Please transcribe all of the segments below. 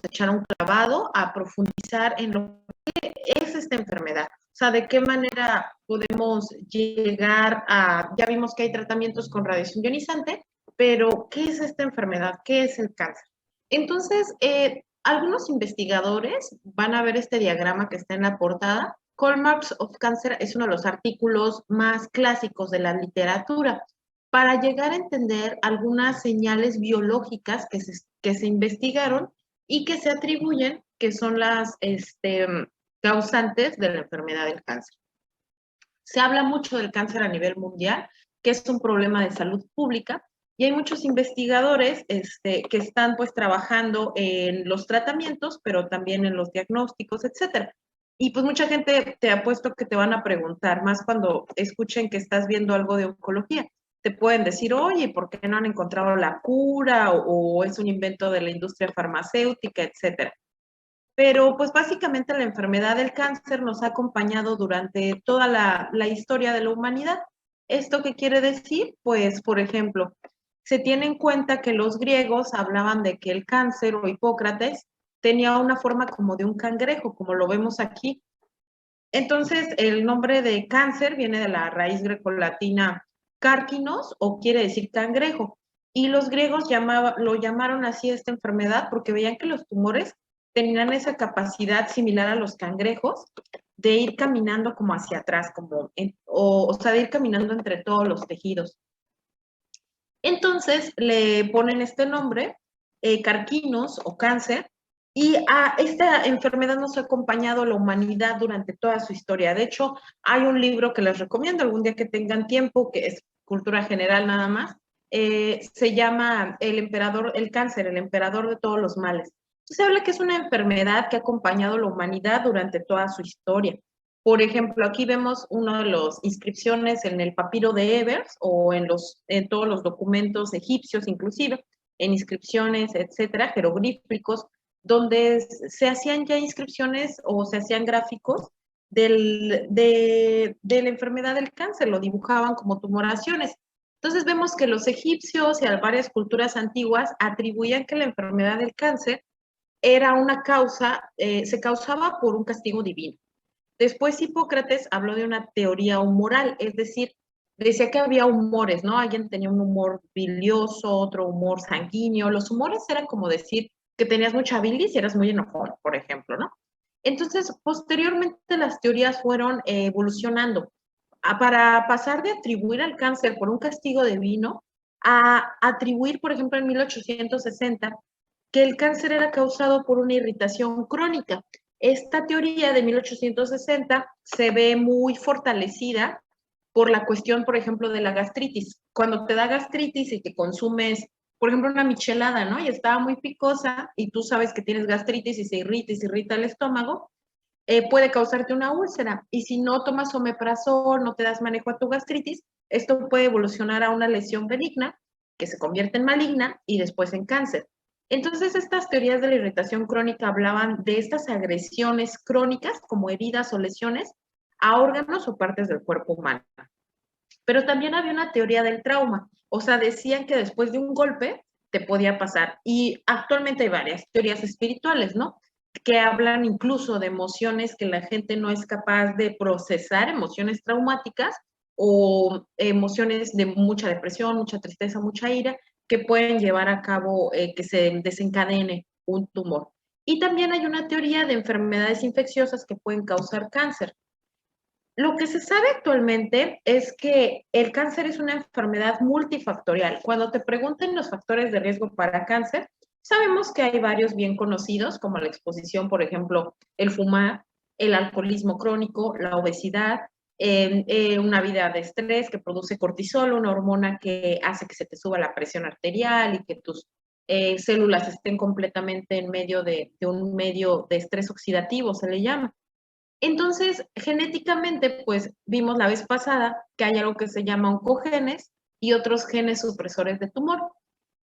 echar un clavado a profundizar en lo que es esta enfermedad. O sea, de qué manera podemos llegar a, ya vimos que hay tratamientos con radiación ionizante, pero ¿qué es esta enfermedad? ¿Qué es el cáncer? Entonces, algunos investigadores van a ver este diagrama que está en la portada. Hallmarks of Cancer es uno de los artículos más clásicos de la literatura para llegar a entender algunas señales biológicas que se investigaron y que se atribuyen que son las causantes de la enfermedad del cáncer. Se habla mucho del cáncer a nivel mundial, que es un problema de salud pública, y hay muchos investigadores que están pues trabajando en los tratamientos, pero también en los diagnósticos, etcétera. Y pues mucha gente te apuesto que te van a preguntar, más cuando escuchen que estás viendo algo de oncología. Te pueden decir, oye, ¿por qué no han encontrado la cura? O es un invento de la industria farmacéutica, etcétera. Pero pues básicamente la enfermedad del cáncer nos ha acompañado durante toda la historia de la humanidad. ¿Esto qué quiere decir? Pues, por ejemplo, se tiene en cuenta que los griegos hablaban de que el cáncer o Hipócrates tenía una forma como de un cangrejo, como lo vemos aquí. Entonces, el nombre de cáncer viene de la raíz grecolatina cárquinos o quiere decir cangrejo. Y los griegos lo llamaron así a esta enfermedad porque veían que los tumores tenían esa capacidad similar a los cangrejos de ir caminando como hacia atrás, o sea, de ir caminando entre todos los tejidos. Entonces le ponen este nombre, carquinos o cáncer, y a esta enfermedad nos ha acompañado a la humanidad durante toda su historia. De hecho, hay un libro que les recomiendo algún día que tengan tiempo, que es cultura general nada más, se llama El cáncer, el emperador de todos los males. Se habla que es una enfermedad que ha acompañado a la humanidad durante toda su historia. Por ejemplo, aquí vemos una de las inscripciones en el papiro de Ebers o en todos los documentos egipcios, inclusive, en inscripciones, etcétera, jeroglíficos, donde se hacían ya inscripciones o se hacían gráficos de la enfermedad del cáncer, lo dibujaban como tumoraciones. Entonces vemos que los egipcios y a varias culturas antiguas atribuían que la enfermedad del cáncer era una causa, se causaba por un castigo divino. Después Hipócrates habló de una teoría humoral, es decir, decía que había humores, ¿no? Alguien tenía un humor bilioso, otro humor sanguíneo. Los humores eran como decir que tenías mucha bilis y eras muy enojón, por ejemplo, ¿no? Entonces, posteriormente las teorías fueron evolucionando para pasar de atribuir al cáncer por un castigo divino a atribuir, por ejemplo, en 1860, que el cáncer era causado por una irritación crónica. Esta teoría de 1860 se ve muy fortalecida por la cuestión, por ejemplo, de la gastritis. Cuando te da gastritis y que consumes, por ejemplo, una michelada, ¿no? Y estaba muy picosa y tú sabes que tienes gastritis y se irrita el estómago, puede causarte una úlcera. Y si no tomas omeprazol, no te das manejo a tu gastritis, esto puede evolucionar a una lesión benigna que se convierte en maligna y después en cáncer. Entonces, estas teorías de la irritación crónica hablaban de estas agresiones crónicas como heridas o lesiones a órganos o partes del cuerpo humano. Pero también había una teoría del trauma, o sea, decían que después de un golpe te podía pasar. Y actualmente hay varias teorías espirituales, ¿no? Que hablan incluso de emociones que la gente no es capaz de procesar, emociones traumáticas o emociones de mucha depresión, mucha tristeza, mucha ira, que pueden llevar a cabo que se desencadene un tumor. Y también hay una teoría de enfermedades infecciosas que pueden causar cáncer. Lo que se sabe actualmente es que el cáncer es una enfermedad multifactorial. Cuando te pregunten los factores de riesgo para cáncer, sabemos que hay varios bien conocidos, como la exposición, por ejemplo, el fumar, el alcoholismo crónico, la obesidad, una vida de estrés que produce cortisol, una hormona que hace que se te suba la presión arterial y que tus células estén completamente en medio de un medio de estrés oxidativo, se le llama. Entonces, genéticamente, pues vimos la vez pasada que hay algo que se llama oncogenes y otros genes supresores de tumor.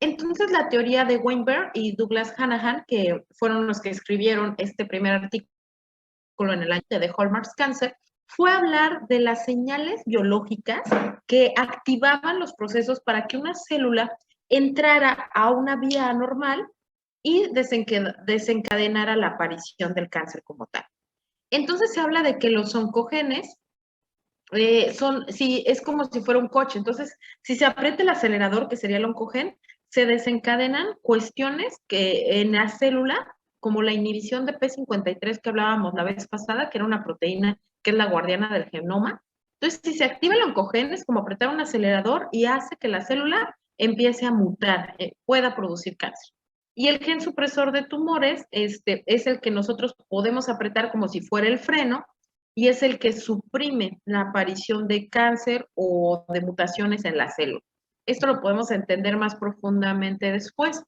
Entonces, la teoría de Weinberg y Douglas Hanahan, que fueron los que escribieron este primer artículo en el año de Hallmarks Cancer, fue hablar de las señales biológicas que activaban los procesos para que una célula entrara a una vía anormal y desencadenara la aparición del cáncer como tal. Entonces se habla de que los oncogenes sí, es como si fuera un coche. Entonces, si se aprieta el acelerador, que sería el oncogen, se desencadenan cuestiones que en la célula, como la inhibición de P53 que hablábamos la vez pasada, que era una proteína que es la guardiana del genoma. Entonces, si se activa el oncogen, es como apretar un acelerador y hace que la célula empiece a mutar, pueda producir cáncer. Y el gen supresor de tumores es el que nosotros podemos apretar como si fuera el freno, y es el que suprime la aparición de cáncer o de mutaciones en la célula. Esto lo podemos entender más profundamente después.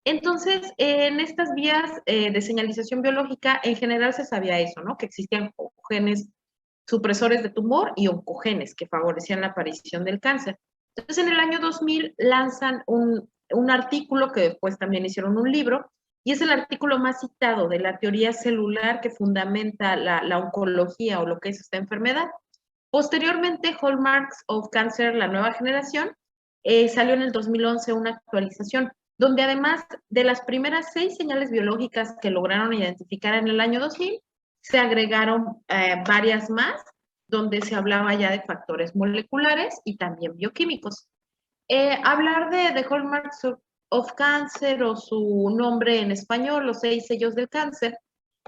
Entonces, en estas vías de señalización biológica, en general se sabía eso, ¿no? Que existían genes supresores de tumor y oncogenes que favorecían la aparición del cáncer. Entonces, en el año 2000 lanzan un artículo que después también hicieron un libro, y es el artículo más citado de la teoría celular que fundamenta la oncología o lo que es esta enfermedad. Posteriormente, Hallmarks of Cancer, la nueva generación, salió en el 2011 una actualización, donde además de las primeras 6 señales biológicas que lograron identificar en el año 2000, se agregaron varias más, donde se hablaba ya de factores moleculares y también bioquímicos. Hablar de Hallmarks of Cancer o su nombre en español, los 6 sellos del cáncer,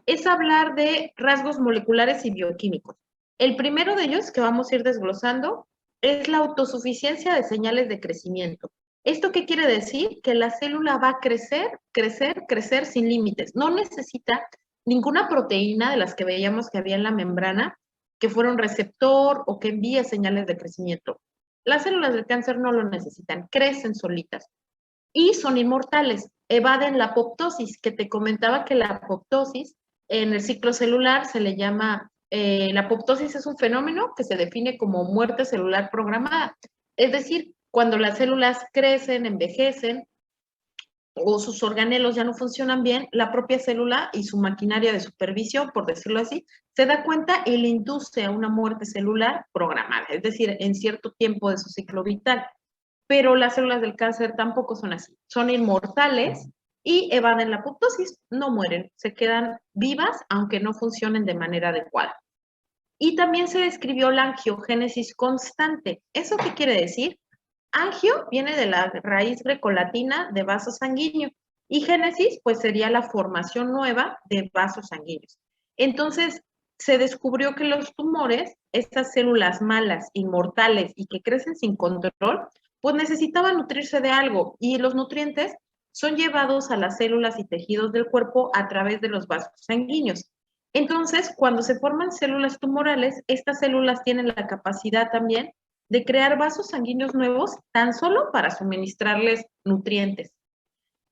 es hablar de rasgos moleculares y bioquímicos. El primero de ellos, que vamos a ir desglosando, es la autosuficiencia de señales de crecimiento. ¿Esto qué quiere decir? Que la célula va a crecer, crecer, crecer sin límites. No necesita ninguna proteína de las que veíamos que había en la membrana que fuera un receptor o que envíe señales de crecimiento. Las células del cáncer no lo necesitan, crecen solitas y son inmortales, evaden la apoptosis, que te comentaba que la apoptosis en el ciclo celular se le llama, la apoptosis es un fenómeno que se define como muerte celular programada, es decir, cuando las células crecen, envejecen, o sus organelos ya no funcionan bien, la propia célula y su maquinaria de supervisión, por decirlo así, se da cuenta y le induce a una muerte celular programada, es decir, en cierto tiempo de su ciclo vital. Pero las células del cáncer tampoco son así, son inmortales y evaden la apoptosis, no mueren, se quedan vivas aunque no funcionen de manera adecuada. Y también se describió la angiogénesis constante. ¿Eso qué quiere decir? Angio viene de la raíz grecolatina de vaso sanguíneo y génesis pues sería la formación nueva de vasos sanguíneos. Entonces se descubrió que los tumores, estas células malas, inmortales y que crecen sin control, pues necesitaban nutrirse de algo y los nutrientes son llevados a las células y tejidos del cuerpo a través de los vasos sanguíneos. Entonces, cuando se forman células tumorales, estas células tienen la capacidad también de crear vasos sanguíneos nuevos tan solo para suministrarles nutrientes.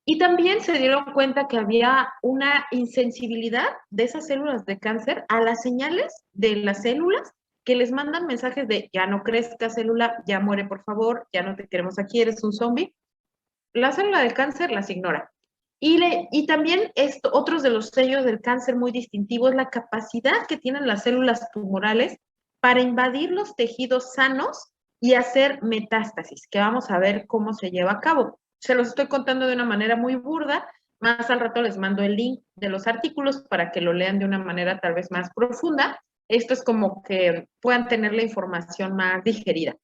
Y también se dieron cuenta que había una insensibilidad de esas células de cáncer a las señales de las células que les mandan mensajes de ya no crezca célula, ya muere por favor, ya no te queremos aquí, eres un zombie. La célula del cáncer las ignora. Y también otros de los sellos del cáncer muy distintivos es la capacidad que tienen las células tumorales para invadir los tejidos sanos y hacer metástasis, que vamos a ver cómo se lleva a cabo. Se los estoy contando de una manera muy burda, más al rato les mando el link de los artículos para que lo lean de una manera tal vez más profunda. Esto es como que puedan tener la información más digerida.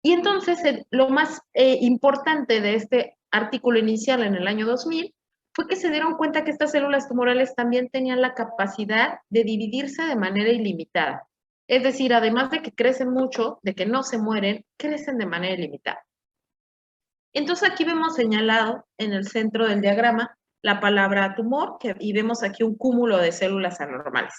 Y entonces lo más importante de este artículo inicial en el año 2000 fue que se dieron cuenta que estas células tumorales también tenían la capacidad de dividirse de manera ilimitada. Es decir, además de que crecen mucho, de que no se mueren, crecen de manera ilimitada. Entonces aquí vemos señalado en el centro del diagrama la palabra tumor y vemos aquí un cúmulo de células anormales.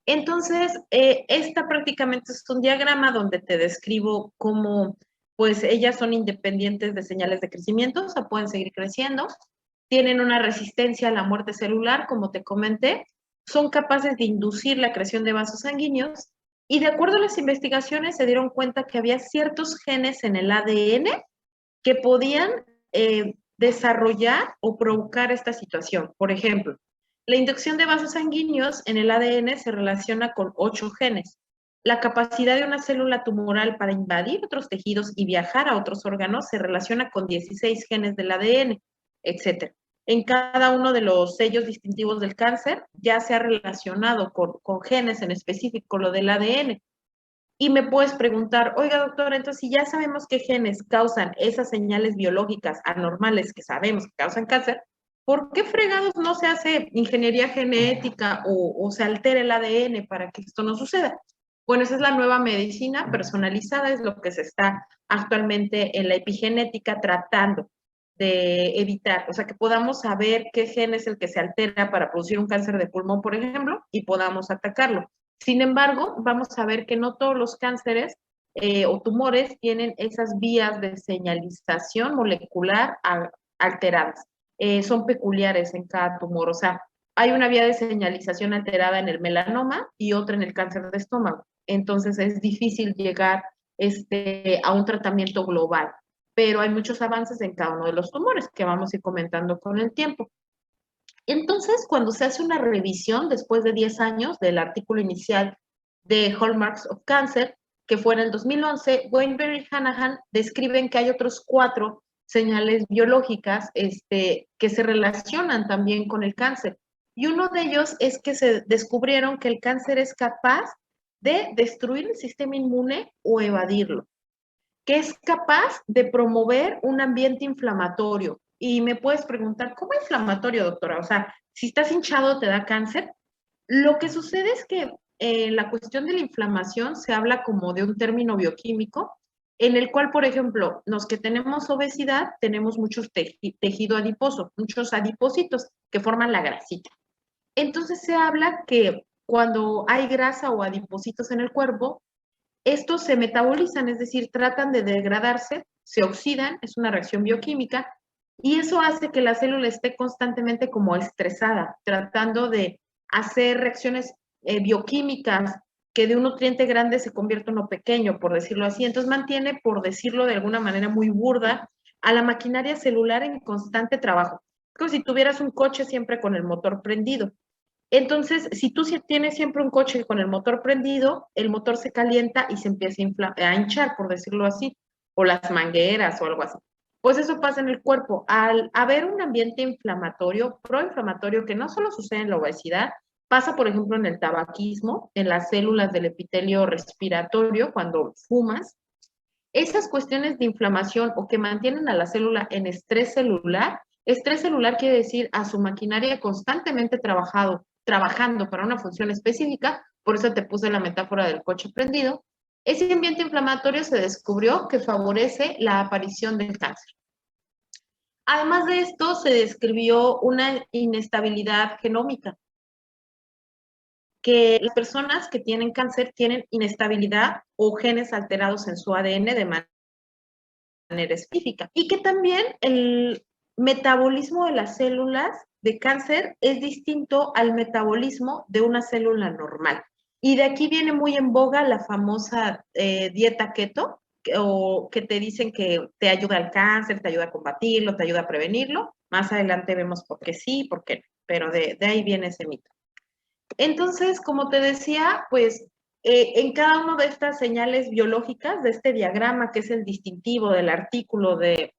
Entonces, esta prácticamente es un diagrama donde te describo cómo, pues, ellas son independientes de señales de crecimiento, o sea, pueden seguir creciendo, tienen una resistencia a la muerte celular, como te comenté, son capaces de inducir la creación de vasos sanguíneos, y de acuerdo a las investigaciones se dieron cuenta que había ciertos genes en el ADN que podían desarrollar o provocar esta situación. Por ejemplo, la inducción de vasos sanguíneos en el ADN se relaciona con 8 genes. La capacidad de una célula tumoral para invadir otros tejidos y viajar a otros órganos se relaciona con 16 genes del ADN, etc. en cada uno de los sellos distintivos del cáncer ya se ha relacionado con genes en específico, lo del ADN. Y me puedes preguntar, oiga, doctora, entonces si ya sabemos qué genes causan esas señales biológicas anormales que sabemos que causan cáncer, ¿por qué fregados no se hace ingeniería genética o se altera el ADN para que esto no suceda? Bueno, esa es la nueva medicina personalizada, es lo que se está actualmente en la epigenética tratando de evitar, o sea, que podamos saber qué gen es el que se altera para producir un cáncer de pulmón, por ejemplo, y podamos atacarlo. Sin embargo, vamos a ver que no todos los cánceres o tumores tienen esas vías de señalización molecular alteradas. Son peculiares en cada tumor, o sea, hay una vía de señalización alterada en el melanoma y otra en el cáncer de estómago. Entonces es difícil llegar a un tratamiento global, pero hay muchos avances en cada uno de los tumores que vamos a ir comentando con el tiempo. Entonces, cuando se hace una revisión después de 10 años del artículo inicial de Hallmarks of Cancer, que fue en el 2011, Weinberg y Hanahan describen que hay otros 4 señales biológicas que se relacionan también con el cáncer. Y uno de ellos es que se descubrieron que el cáncer es capaz de destruir el sistema inmune o evadirlo, que es capaz de promover un ambiente inflamatorio. Y me puedes preguntar, ¿cómo inflamatorio, doctora? O sea, si estás hinchado, ¿te da cáncer? Lo que sucede es que la cuestión de la inflamación se habla como de un término bioquímico, en el cual, por ejemplo, los que tenemos obesidad, tenemos muchos tejido adiposo, muchos adipocitos que forman la grasita. Entonces se habla que cuando hay grasa o adipocitos en el cuerpo, estos se metabolizan, es decir, tratan de degradarse, se oxidan, es una reacción bioquímica, y eso hace que la célula esté constantemente como estresada, tratando de hacer reacciones bioquímicas, que de un nutriente grande se convierte en uno pequeño, por decirlo así. Entonces mantiene, por decirlo de alguna manera muy burda, a la maquinaria celular en constante trabajo. Como si tuvieras un coche siempre con el motor prendido. Entonces, si tú tienes siempre un coche con el motor prendido, el motor se calienta y se empieza a hinchar, por decirlo así, o las mangueras o algo así. Pues eso pasa en el cuerpo. Al haber un ambiente inflamatorio, proinflamatorio, que no solo sucede en la obesidad, pasa, por ejemplo, en el tabaquismo, en las células del epitelio respiratorio, cuando fumas. Esas cuestiones de inflamación o que mantienen a la célula en estrés celular quiere decir a su maquinaria constantemente trabajando para una función específica, por eso te puse la metáfora del coche prendido. Ese ambiente inflamatorio se descubrió que favorece la aparición del cáncer. Además de esto, se describió una inestabilidad genómica, que las personas que tienen cáncer tienen inestabilidad o genes alterados en su ADN de manera específica. Y que también el metabolismo de las células de cáncer es distinto al metabolismo de una célula normal. Y de aquí viene muy en boga la famosa dieta keto, o que te dicen que te ayuda al cáncer, te ayuda a combatirlo, te ayuda a prevenirlo. Más adelante vemos por qué sí, por qué no, pero de ahí viene ese mito. Entonces, como te decía, pues en cada una de estas señales biológicas, de este diagrama que es el distintivo del artículo de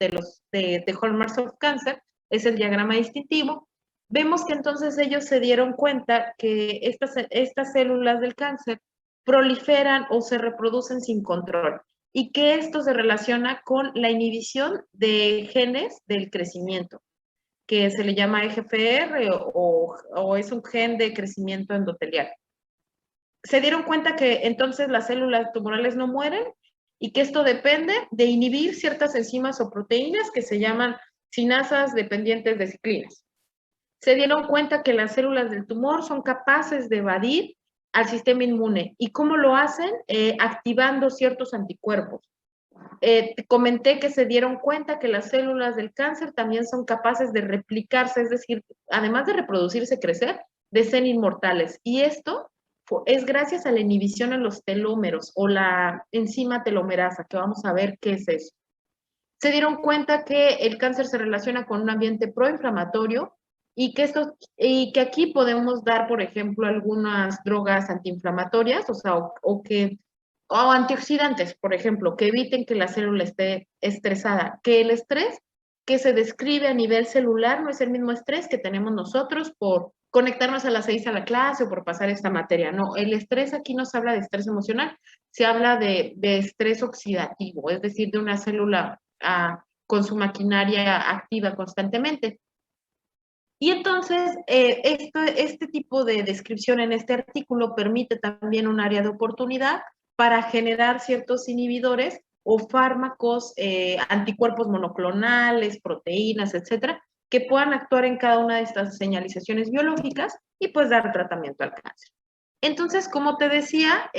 Hallmarks of Cancer, es el diagrama distintivo, vemos que entonces ellos se dieron cuenta que estas células del cáncer proliferan o se reproducen sin control y que esto se relaciona con la inhibición de genes del crecimiento, que se le llama EGFR o es un gen de crecimiento endotelial. Se dieron cuenta que entonces las células tumorales no mueren y que esto depende de inhibir ciertas enzimas o proteínas que se llaman sinasas dependientes de ciclinas. Se dieron cuenta que las células del tumor son capaces de evadir al sistema inmune. ¿Y cómo lo hacen? Activando ciertos anticuerpos. Te comenté que se dieron cuenta que las células del cáncer también son capaces de replicarse, es decir, además de reproducirse, crecer, de ser inmortales. Y esto es gracias a la inhibición en los telómeros o la enzima telomerasa, que vamos a ver qué es eso. Se dieron cuenta que el cáncer se relaciona con un ambiente proinflamatorio y que aquí podemos dar, por ejemplo, algunas drogas antiinflamatorias, o sea, o antioxidantes, por ejemplo, que eviten que la célula esté estresada, que el estrés que se describe a nivel celular no es el mismo estrés que tenemos nosotros por conectarnos a las 6 a la clase o por pasar esta materia. No, el estrés aquí no se habla de estrés emocional, se habla de estrés oxidativo, es decir, de una célula con su maquinaria activa constantemente. Y entonces, este tipo de descripción en este artículo permite también un área de oportunidad para generar ciertos inhibidores o fármacos, anticuerpos monoclonales, proteínas, etcétera, que puedan actuar en cada una de estas señalizaciones biológicas y pues dar tratamiento al cáncer. Entonces, como te decía,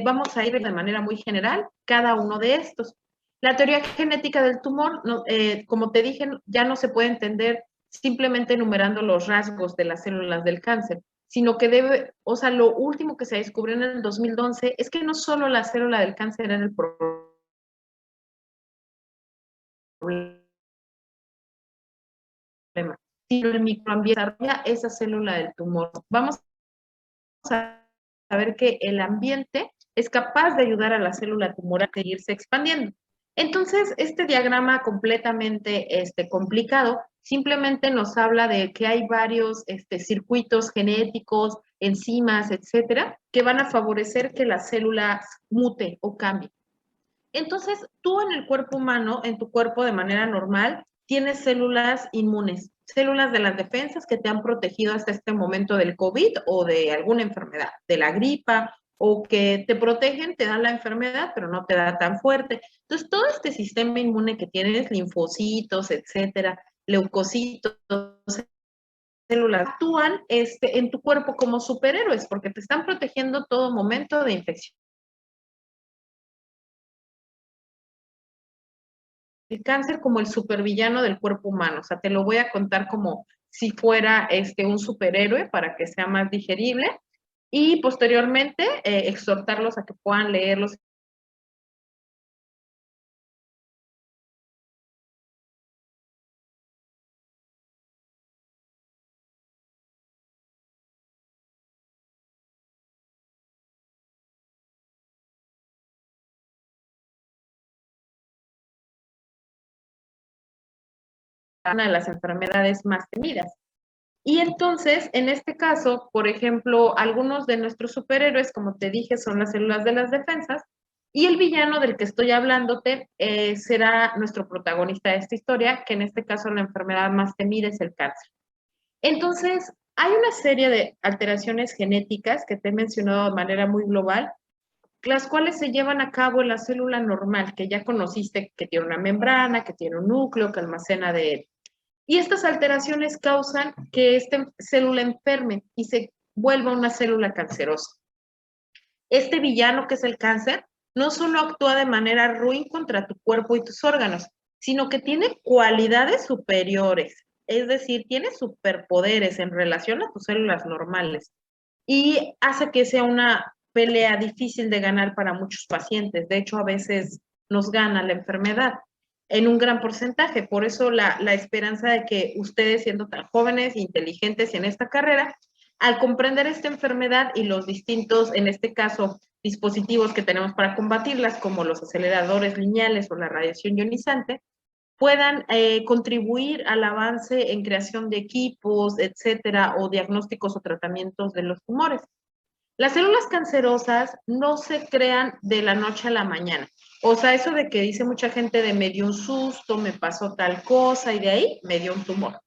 vamos a ir de manera muy general cada uno de estos. La teoría genética del tumor, no, como te dije, ya no se puede entender simplemente enumerando los rasgos de las células del cáncer, sino que debe, o sea, lo último que se descubrió en el 2011 es que no solo la célula del cáncer era el problema, sino el microambiente desarrolla esa célula del tumor. Vamos a ver que el ambiente es capaz de ayudar a la célula tumoral a seguirse expandiendo. Entonces, este diagrama completamente complicado simplemente nos habla de que hay varios circuitos genéticos, enzimas, etcétera, que van a favorecer que la célula mute o cambie. Entonces, tú en el cuerpo humano, en tu cuerpo de manera normal, tienes células inmunes, células de las defensas que te han protegido hasta este momento del COVID o de alguna enfermedad, de la gripa, o que te protegen, te dan la enfermedad, pero no te da tan fuerte. Entonces, todo este sistema inmune que tienes, linfocitos, etcétera, leucocitos, células, actúan en tu cuerpo como superhéroes, porque te están protegiendo todo momento de infección. El cáncer como el supervillano del cuerpo humano. O sea, te lo voy a contar como si fuera un superhéroe para que sea más digerible y posteriormente exhortarlos a que puedan leerlos. Una de las enfermedades más temidas. Y entonces, en este caso, por ejemplo, algunos de nuestros superhéroes, como te dije, son las células de las defensas, y el villano del que estoy hablándote será nuestro protagonista de esta historia, que en este caso la enfermedad más temida es el cáncer. Entonces, hay una serie de alteraciones genéticas que te he mencionado de manera muy global, las cuales se llevan a cabo en la célula normal, que ya conociste, que tiene una membrana, que tiene un núcleo, que almacena de y estas alteraciones causan que esta célula enferme y se vuelva una célula cancerosa. Este villano que es el cáncer no solo actúa de manera ruin contra tu cuerpo y tus órganos, sino que tiene cualidades superiores, es decir, tiene superpoderes en relación a tus células normales y hace que sea una pelea difícil de ganar para muchos pacientes. De hecho, a veces nos gana la enfermedad en un gran porcentaje. Por eso la esperanza de que ustedes, siendo tan jóvenes, inteligentes y en esta carrera, al comprender esta enfermedad y los distintos, en este caso, dispositivos que tenemos para combatirlas, como los aceleradores lineales o la radiación ionizante, puedan contribuir al avance en creación de equipos, etcétera, o diagnósticos o tratamientos de los tumores. Las células cancerosas no se crean de la noche a la mañana. O sea, eso de que dice mucha gente de me dio un susto, me pasó tal cosa y de ahí me dio un tumor.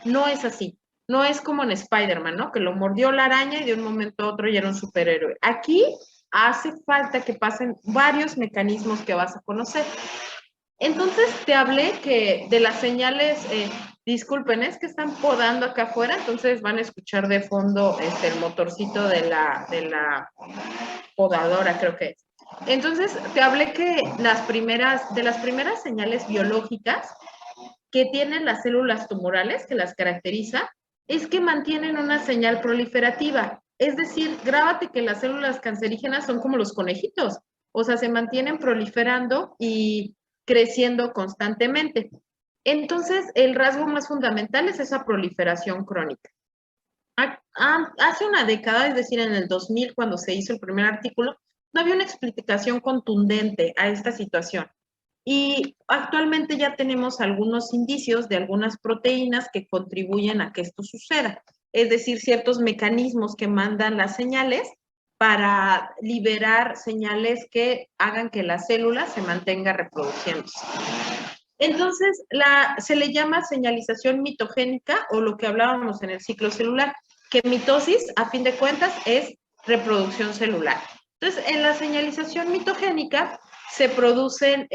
No es así. No es como en Spider-Man, ¿no? Que lo mordió la araña y de un momento a otro ya era un superhéroe. Aquí hace falta que pasen varios mecanismos que vas a conocer. Entonces te hablé que de las señales, disculpen, es que están podando acá afuera, entonces van a escuchar de fondo el motorcito de la podadora, creo que es. Entonces te hablé que de las primeras señales biológicas que tienen las células tumorales, que las caracteriza, es que mantienen una señal proliferativa. Es decir, grábate que las células cancerígenas son como los conejitos, o sea, se mantienen proliferando y creciendo constantemente. Entonces, el rasgo más fundamental es esa proliferación crónica. Hace una década, es decir, en el 2000, cuando se hizo el primer artículo, no había una explicación contundente a esta situación. Y actualmente ya tenemos algunos indicios de algunas proteínas que contribuyen a que esto suceda, es decir, ciertos mecanismos que mandan las señales para liberar señales que hagan que la célula se mantenga reproduciéndose. Entonces, se le llama señalización mitogénica o lo que hablábamos en el ciclo celular, que mitosis, a fin de cuentas, es reproducción celular. Entonces, en la señalización mitogénica se producen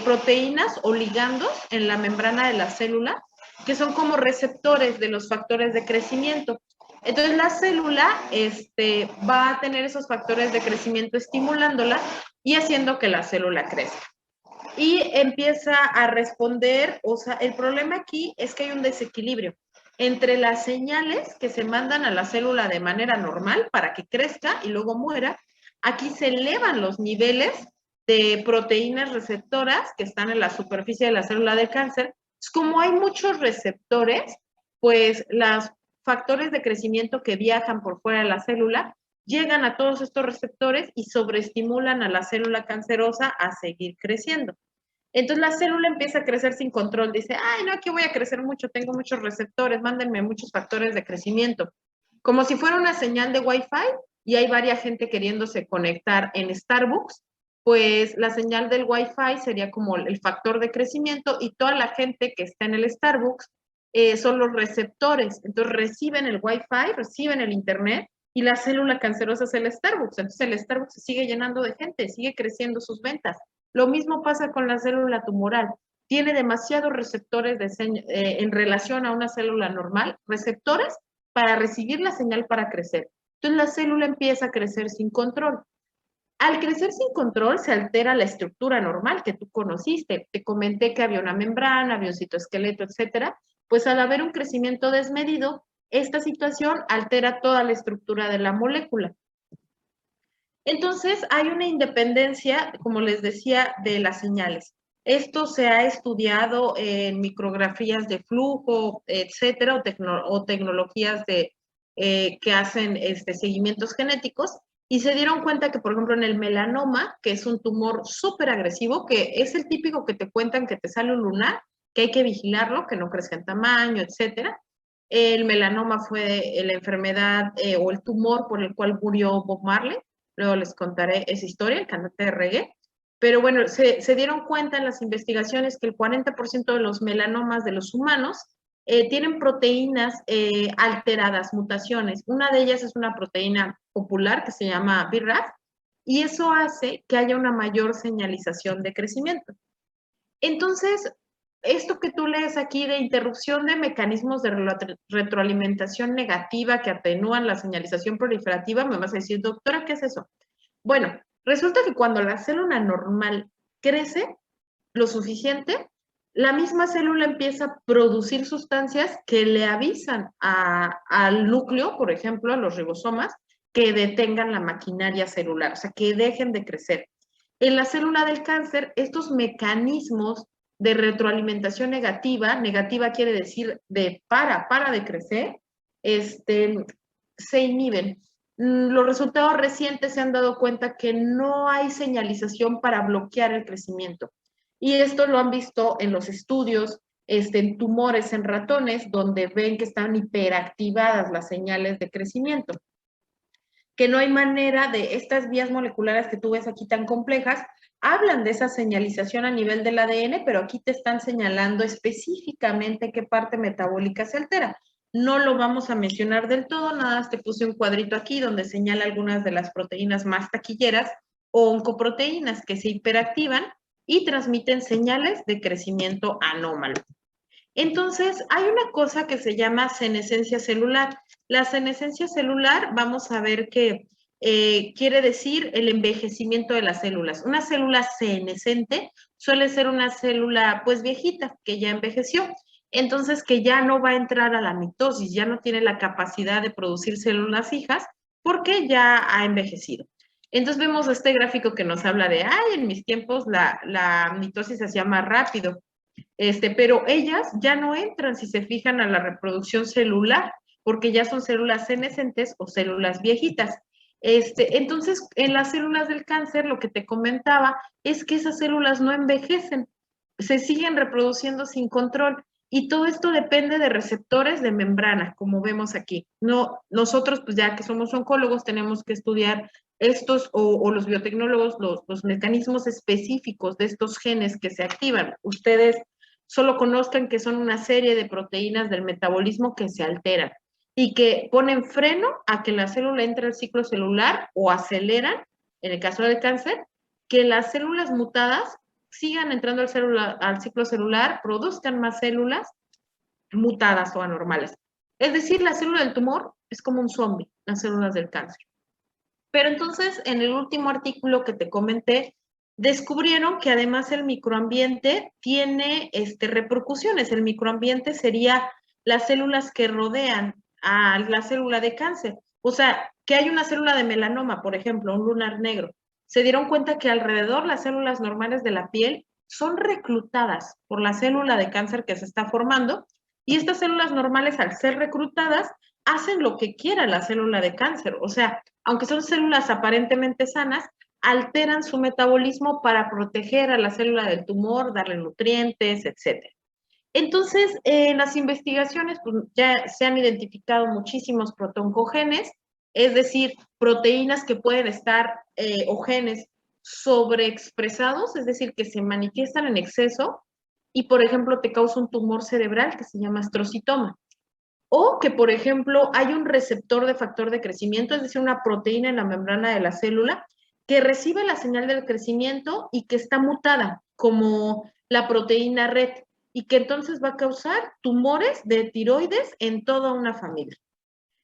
proteínas o ligandos en la membrana de la célula que son como receptores de los factores de crecimiento. Entonces, la célula va a tener esos factores de crecimiento estimulándola y haciendo que la célula crezca y empieza a responder, o sea, el problema aquí es que hay un desequilibrio entre las señales que se mandan a la célula de manera normal para que crezca y luego muera. Aquí se elevan los niveles de proteínas receptoras que están en la superficie de la célula de cáncer. Como hay muchos receptores, pues los factores de crecimiento que viajan por fuera de la célula llegan a todos estos receptores y sobreestimulan a la célula cancerosa a seguir creciendo. Entonces la célula empieza a crecer sin control, dice, ay, no, aquí voy a crecer mucho, tengo muchos receptores, mándenme muchos factores de crecimiento. Como si fuera una señal de Wi-Fi y hay varias gente queriéndose conectar en Starbucks, pues la señal del Wi-Fi sería como el factor de crecimiento y toda la gente que está en el Starbucks son los receptores. Entonces reciben el Wi-Fi, reciben el Internet y la célula cancerosa es el Starbucks. Entonces el Starbucks se sigue llenando de gente, sigue creciendo sus ventas. Lo mismo pasa con la célula tumoral. Tiene demasiados receptores en relación a una célula normal, receptores para recibir la señal para crecer. Entonces la célula empieza a crecer sin control. Al crecer sin control se altera la estructura normal que tú conociste. Te comenté que había una membrana, había un citoesqueleto, etcétera. Pues al haber un crecimiento desmedido, esta situación altera toda la estructura de la molécula. Entonces, hay una independencia, como les decía, de las señales. Esto se ha estudiado en micrografías de flujo, etcétera, o tecnologías que hacen seguimientos genéticos, y se dieron cuenta que, por ejemplo, en el melanoma, que es un tumor súper agresivo, que es el típico que te cuentan que te sale un lunar, que hay que vigilarlo, que no crezca en tamaño, etcétera. El melanoma fue la enfermedad o el tumor por el cual murió Bob Marley. Luego les contaré esa historia, el cantante de reggae. Pero bueno, se dieron cuenta en las investigaciones que el 40% de los melanomas de los humanos tienen proteínas alteradas, mutaciones. Una de ellas es una proteína popular que se llama BRAF y eso hace que haya una mayor señalización de crecimiento. Entonces, esto que tú lees aquí de interrupción de mecanismos de retroalimentación negativa que atenúan la señalización proliferativa, me vas a decir, doctora, ¿qué es eso? Bueno, resulta que cuando la célula normal crece lo suficiente, la misma célula empieza a producir sustancias que le avisan al núcleo, por ejemplo, a los ribosomas, que detengan la maquinaria celular, o sea, que dejen de crecer. En la célula del cáncer, estos mecanismos de retroalimentación negativa quiere decir de para de crecer, se inhiben. Los resultados recientes se han dado cuenta que no hay señalización para bloquear el crecimiento. Y esto lo han visto en los estudios, en tumores en ratones, donde ven que están hiperactivadas las señales de crecimiento. Que no hay manera de estas vías moleculares que tú ves aquí tan complejas, hablan de esa señalización a nivel del ADN, pero aquí te están señalando específicamente qué parte metabólica se altera. No lo vamos a mencionar del todo, nada más te puse un cuadrito aquí donde señala algunas de las proteínas más taquilleras o oncoproteínas que se hiperactivan y transmiten señales de crecimiento anómalo. Entonces, hay una cosa que se llama senescencia celular. La senescencia celular, vamos a ver que quiere decir el envejecimiento de las células. Una célula senescente suele ser una célula, pues, viejita, que ya envejeció. Entonces, que ya no va a entrar a la mitosis, ya no tiene la capacidad de producir células hijas porque ya ha envejecido. Entonces, vemos este gráfico que nos habla de, ay, en mis tiempos la mitosis se hacía más rápido. Pero ellas ya no entran, si se fijan, a la reproducción celular, porque ya son células senescentes o células viejitas. Entonces, en las células del cáncer, lo que te comentaba es que esas células no envejecen, se siguen reproduciendo sin control. Y todo esto depende de receptores de membrana, como vemos aquí. No, nosotros, pues ya que somos oncólogos, tenemos que estudiar estos o los biotecnólogos, los mecanismos específicos de estos genes que se activan. Ustedes solo conozcan que son una serie de proteínas del metabolismo que se alteran y que ponen freno a que la célula entre al ciclo celular o aceleran, en el caso del cáncer, que las células mutadas sigan entrando al ciclo celular, produzcan más células mutadas o anormales. Es decir, la célula del tumor es como un zombie, las células del cáncer. Pero entonces, en el último artículo que te comenté, descubrieron que además el microambiente tiene repercusiones. El microambiente sería las células que rodean a la célula de cáncer. O sea, que hay una célula de melanoma, por ejemplo, un lunar negro. Se dieron cuenta que alrededor las células normales de la piel son reclutadas por la célula de cáncer que se está formando y estas células normales, al ser reclutadas, hacen lo que quiera la célula de cáncer. O sea, aunque son células aparentemente sanas, alteran su metabolismo para proteger a la célula del tumor, darle nutrientes, etc. Entonces, en las investigaciones pues, ya se han identificado muchísimos protoncogenes, es decir, proteínas que pueden estar o genes sobreexpresados, es decir, que se manifiestan en exceso y, por ejemplo, te causa un tumor cerebral que se llama astrocitoma. O que, por ejemplo, hay un receptor de factor de crecimiento, es decir, una proteína en la membrana de la célula que recibe la señal del crecimiento y que está mutada, como la proteína RET, y que entonces va a causar tumores de tiroides en toda una familia.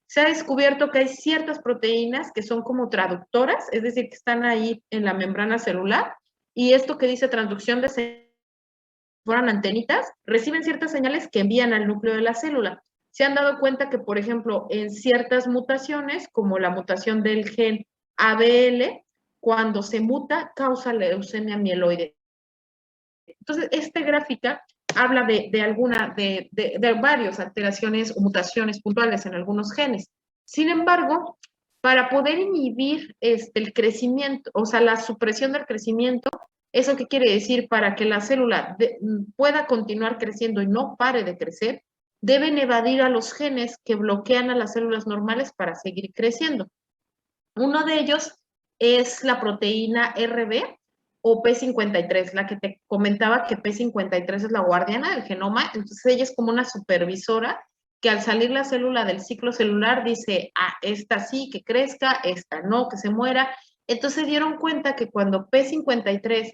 Se ha descubierto que hay ciertas proteínas que son como traductoras, es decir, que están ahí en la membrana celular, y esto que dice transducción de señales, fueran antenitas, reciben ciertas señales que envían al núcleo de la célula. Se han dado cuenta que, por ejemplo, en ciertas mutaciones, como la mutación del gen ABL, cuando se muta, causa leucemia mieloide. Entonces, esta gráfica habla de varias alteraciones o mutaciones puntuales en algunos genes. Sin embargo, para poder inhibir el crecimiento, o sea, la supresión del crecimiento, ¿eso qué quiere decir? Para que la célula pueda continuar creciendo y no pare de crecer, deben evadir a los genes que bloquean a las células normales para seguir creciendo. Uno de ellos es la proteína RB o P53, la que te comentaba que P53 es la guardiana del genoma, entonces ella es como una supervisora que al salir la célula del ciclo celular dice, esta sí, que crezca, esta no, que se muera. Entonces se dieron cuenta que cuando P53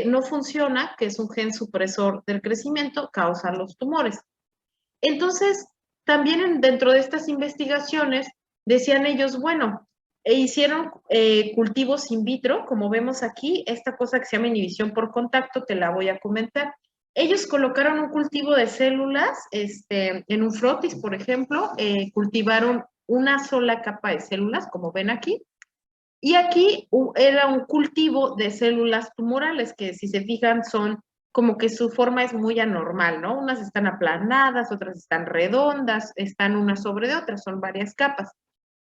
no funciona, que es un gen supresor del crecimiento, causa los tumores. Entonces, también dentro de estas investigaciones, decían ellos, bueno, hicieron cultivos in vitro, como vemos aquí, esta cosa que se llama inhibición por contacto, te la voy a comentar. Ellos colocaron un cultivo de células en un frotis, por ejemplo, cultivaron una sola capa de células, como ven aquí, y aquí era un cultivo de células tumorales, que si se fijan son como que su forma es muy anormal, ¿no? Unas están aplanadas, otras están redondas, están unas sobre de otras, son varias capas.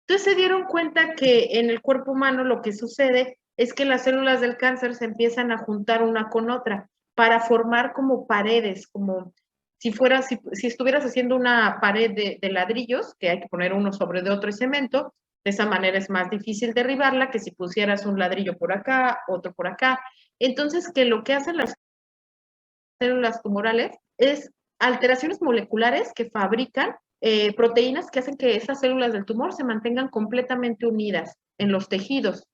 Entonces se dieron cuenta que en el cuerpo humano lo que sucede es que las células del cáncer se empiezan a juntar una con otra para formar como paredes, como si estuvieras haciendo una pared de ladrillos, que hay que poner uno sobre de otro y cemento, de esa manera es más difícil derribarla que si pusieras un ladrillo por acá, otro por acá. Entonces, que lo que hacen las células tumorales es alteraciones moleculares que fabrican proteínas que hacen que esas células del tumor se mantengan completamente unidas en los tejidos.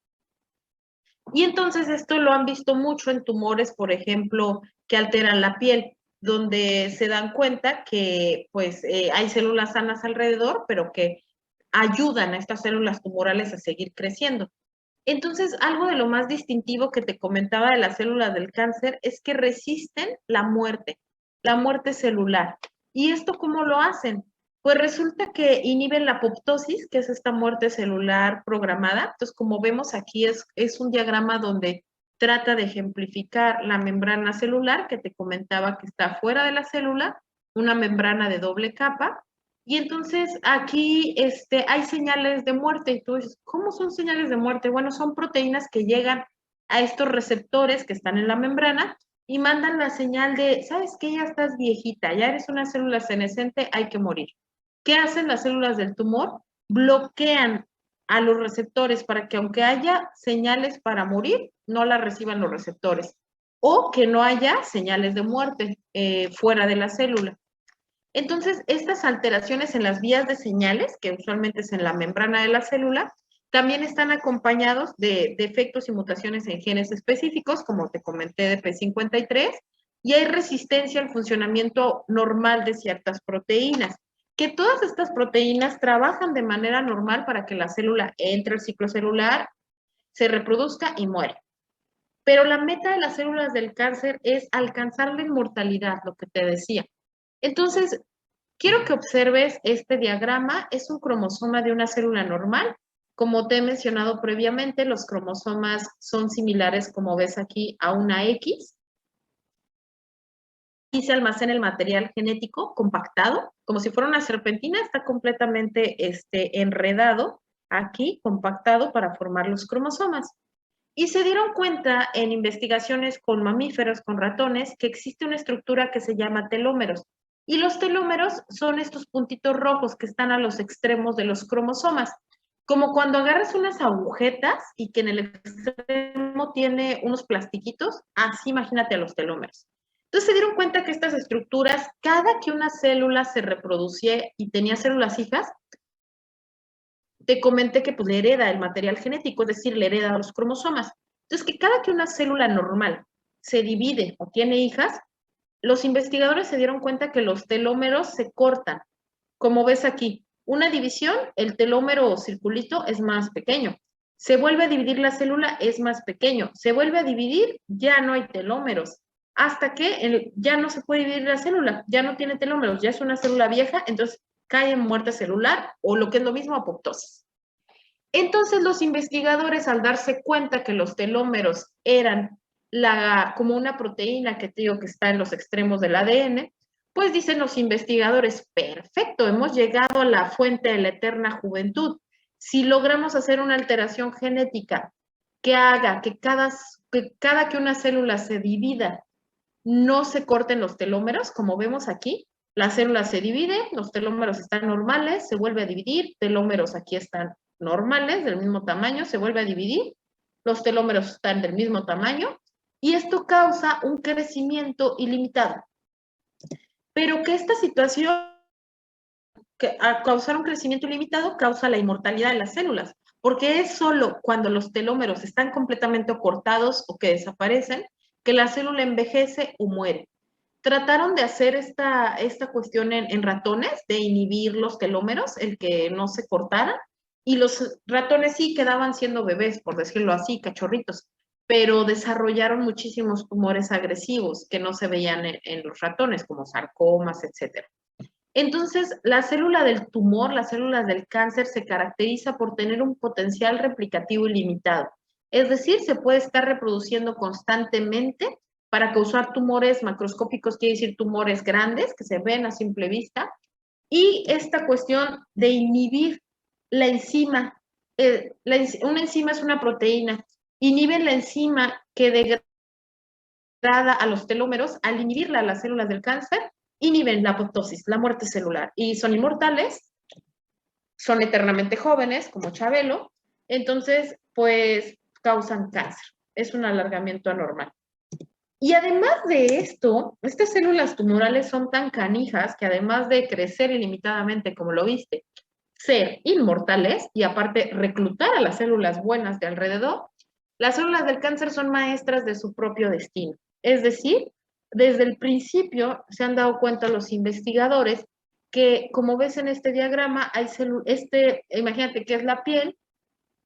Y entonces esto lo han visto mucho en tumores, por ejemplo, que alteran la piel, donde se dan cuenta que pues hay células sanas alrededor, pero que ayudan a estas células tumorales a seguir creciendo. Entonces, algo de lo más distintivo que te comentaba de las células del cáncer es que resisten la muerte celular. ¿Y esto cómo lo hacen? Pues resulta que inhiben la apoptosis, que es esta muerte celular programada. Entonces, como vemos aquí, es un diagrama donde trata de ejemplificar la membrana celular, que te comentaba que está fuera de la célula, una membrana de doble capa, Y entonces aquí hay señales de muerte. Y tú dices, ¿cómo son señales de muerte? Bueno, son proteínas que llegan a estos receptores que están en la membrana y mandan la señal de, ¿sabes qué? Ya estás viejita, ya eres una célula senescente, hay que morir. ¿Qué hacen las células del tumor? Bloquean a los receptores para que aunque haya señales para morir, no las reciban los receptores o que no haya señales de muerte fuera de la célula. Entonces, estas alteraciones en las vías de señales, que usualmente es en la membrana de la célula, también están acompañados de defectos y mutaciones en genes específicos, como te comenté de P53, y hay resistencia al funcionamiento normal de ciertas proteínas, que todas estas proteínas trabajan de manera normal para que la célula entre al ciclo celular, se reproduzca y muere. Pero la meta de las células del cáncer es alcanzar la inmortalidad, lo que te decía. Entonces, quiero que observes este diagrama. Es un cromosoma de una célula normal. Como te he mencionado previamente, los cromosomas son similares, como ves aquí, a una X. Y se almacena el material genético compactado, como si fuera una serpentina, está completamente enredado aquí, compactado para formar los cromosomas. Y se dieron cuenta en investigaciones con mamíferos, con ratones, que existe una estructura que se llama telómeros. Y los telómeros son estos puntitos rojos que están a los extremos de los cromosomas. Como cuando agarras unas agujetas y que en el extremo tiene unos plastiquitos, así imagínate a los telómeros. Entonces se dieron cuenta que estas estructuras, cada que una célula se reproducía y tenía células hijas, te comenté que pues, le hereda el material genético, es decir, le hereda los cromosomas. Entonces, que cada que una célula normal se divide o tiene hijas, los investigadores se dieron cuenta que los telómeros se cortan. Como ves aquí, una división, el telómero o circulito es más pequeño. Se vuelve a dividir la célula, es más pequeño. Se vuelve a dividir, ya no hay telómeros. Hasta que ya no se puede dividir la célula, ya no tiene telómeros, ya es una célula vieja, entonces cae en muerte celular o lo que es lo mismo, apoptosis. Entonces los investigadores, al darse cuenta que los telómeros eran como una proteína que te digo que está en los extremos del ADN, pues dicen los investigadores, perfecto, hemos llegado a la fuente de la eterna juventud. Si logramos hacer una alteración genética que haga que cada que una célula se divida, no se corten los telómeros, como vemos aquí, la célula se divide, los telómeros están normales, se vuelve a dividir, telómeros aquí están normales, del mismo tamaño, se vuelve a dividir, los telómeros están del mismo tamaño, y esto causa un crecimiento ilimitado. Pero que esta situación, que al causar un crecimiento ilimitado, causa la inmortalidad de las células, porque es solo cuando los telómeros están completamente cortados o que desaparecen, que la célula envejece o muere. Trataron de hacer esta cuestión en ratones, de inhibir los telómeros, el que no se cortaran, y los ratones sí quedaban siendo bebés, por decirlo así, cachorritos, pero desarrollaron muchísimos tumores agresivos que no se veían en los ratones, como sarcomas, etc. Entonces, la célula del tumor, las células del cáncer, se caracteriza por tener un potencial replicativo ilimitado. Es decir, se puede estar reproduciendo constantemente para causar tumores macroscópicos, quiere decir tumores grandes que se ven a simple vista, y esta cuestión de inhibir la enzima, una enzima es una proteína, inhiben la enzima que degrada a los telómeros, al inhibirla a las células del cáncer, inhiben la apoptosis, la muerte celular, y son inmortales, son eternamente jóvenes, como Chabelo, entonces, pues, causan cáncer. Es un alargamiento anormal. Y además de esto, estas células tumorales son tan canijas que además de crecer ilimitadamente, como lo viste, ser inmortales y aparte reclutar a las células buenas de alrededor, las células del cáncer son maestras de su propio destino. Es decir, desde el principio se han dado cuenta los investigadores que, como ves en este diagrama, hay imagínate que es la piel,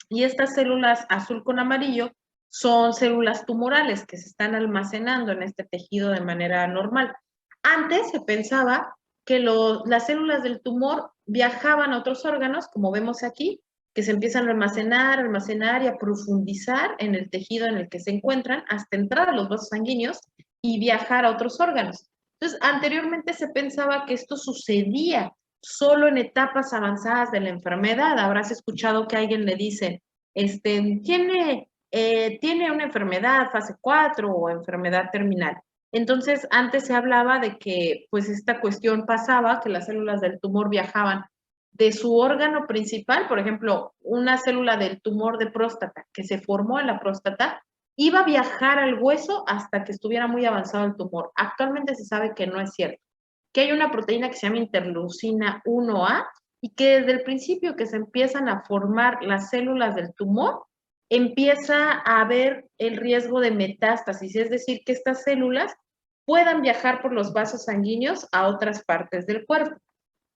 y estas células azul con amarillo son células tumorales que se están almacenando en este tejido de manera normal. Antes se pensaba que las células del tumor viajaban a otros órganos, como vemos aquí, que se empiezan a almacenar y a profundizar en el tejido en el que se encuentran hasta entrar a los vasos sanguíneos y viajar a otros órganos. Entonces, anteriormente se pensaba que esto sucedía solo en etapas avanzadas de la enfermedad. Habrás escuchado que a alguien le dicen, tiene una enfermedad fase 4 o enfermedad terminal. Entonces, antes se hablaba de que, pues, esta cuestión pasaba, que las células del tumor viajaban de su órgano principal, por ejemplo, una célula del tumor de próstata que se formó en la próstata, iba a viajar al hueso hasta que estuviera muy avanzado el tumor. Actualmente se sabe que no es cierto, que hay una proteína que se llama interleucina 1A y que desde el principio que se empiezan a formar las células del tumor, empieza a haber el riesgo de metástasis, es decir, que estas células puedan viajar por los vasos sanguíneos a otras partes del cuerpo.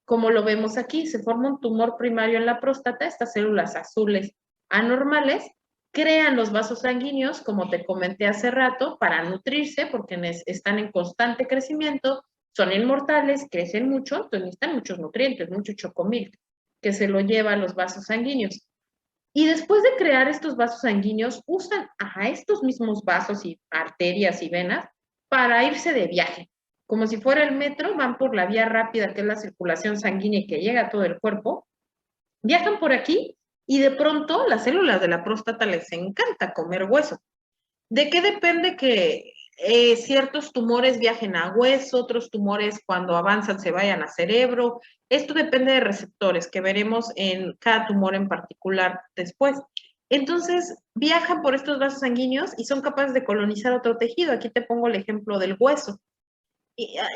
Como lo vemos aquí, se forma un tumor primario en la próstata, estas células azules anormales crean los vasos sanguíneos, como te comenté hace rato, para nutrirse, porque están en constante crecimiento, son inmortales, crecen mucho, entonces necesitan muchos nutrientes, mucho chocomilk, que se lo lleva a los vasos sanguíneos. Y después de crear estos vasos sanguíneos, usan a estos mismos vasos y arterias y venas para irse de viaje. Como si fuera el metro, van por la vía rápida, que es la circulación sanguínea y que llega a todo el cuerpo, viajan por aquí y de pronto las células de la próstata les encanta comer hueso. ¿De qué depende que ciertos tumores viajen a hueso, otros tumores cuando avanzan se vayan a cerebro? Esto depende de receptores que veremos en cada tumor en particular después. Entonces, viajan por estos vasos sanguíneos y son capaces de colonizar otro tejido. Aquí te pongo el ejemplo del hueso.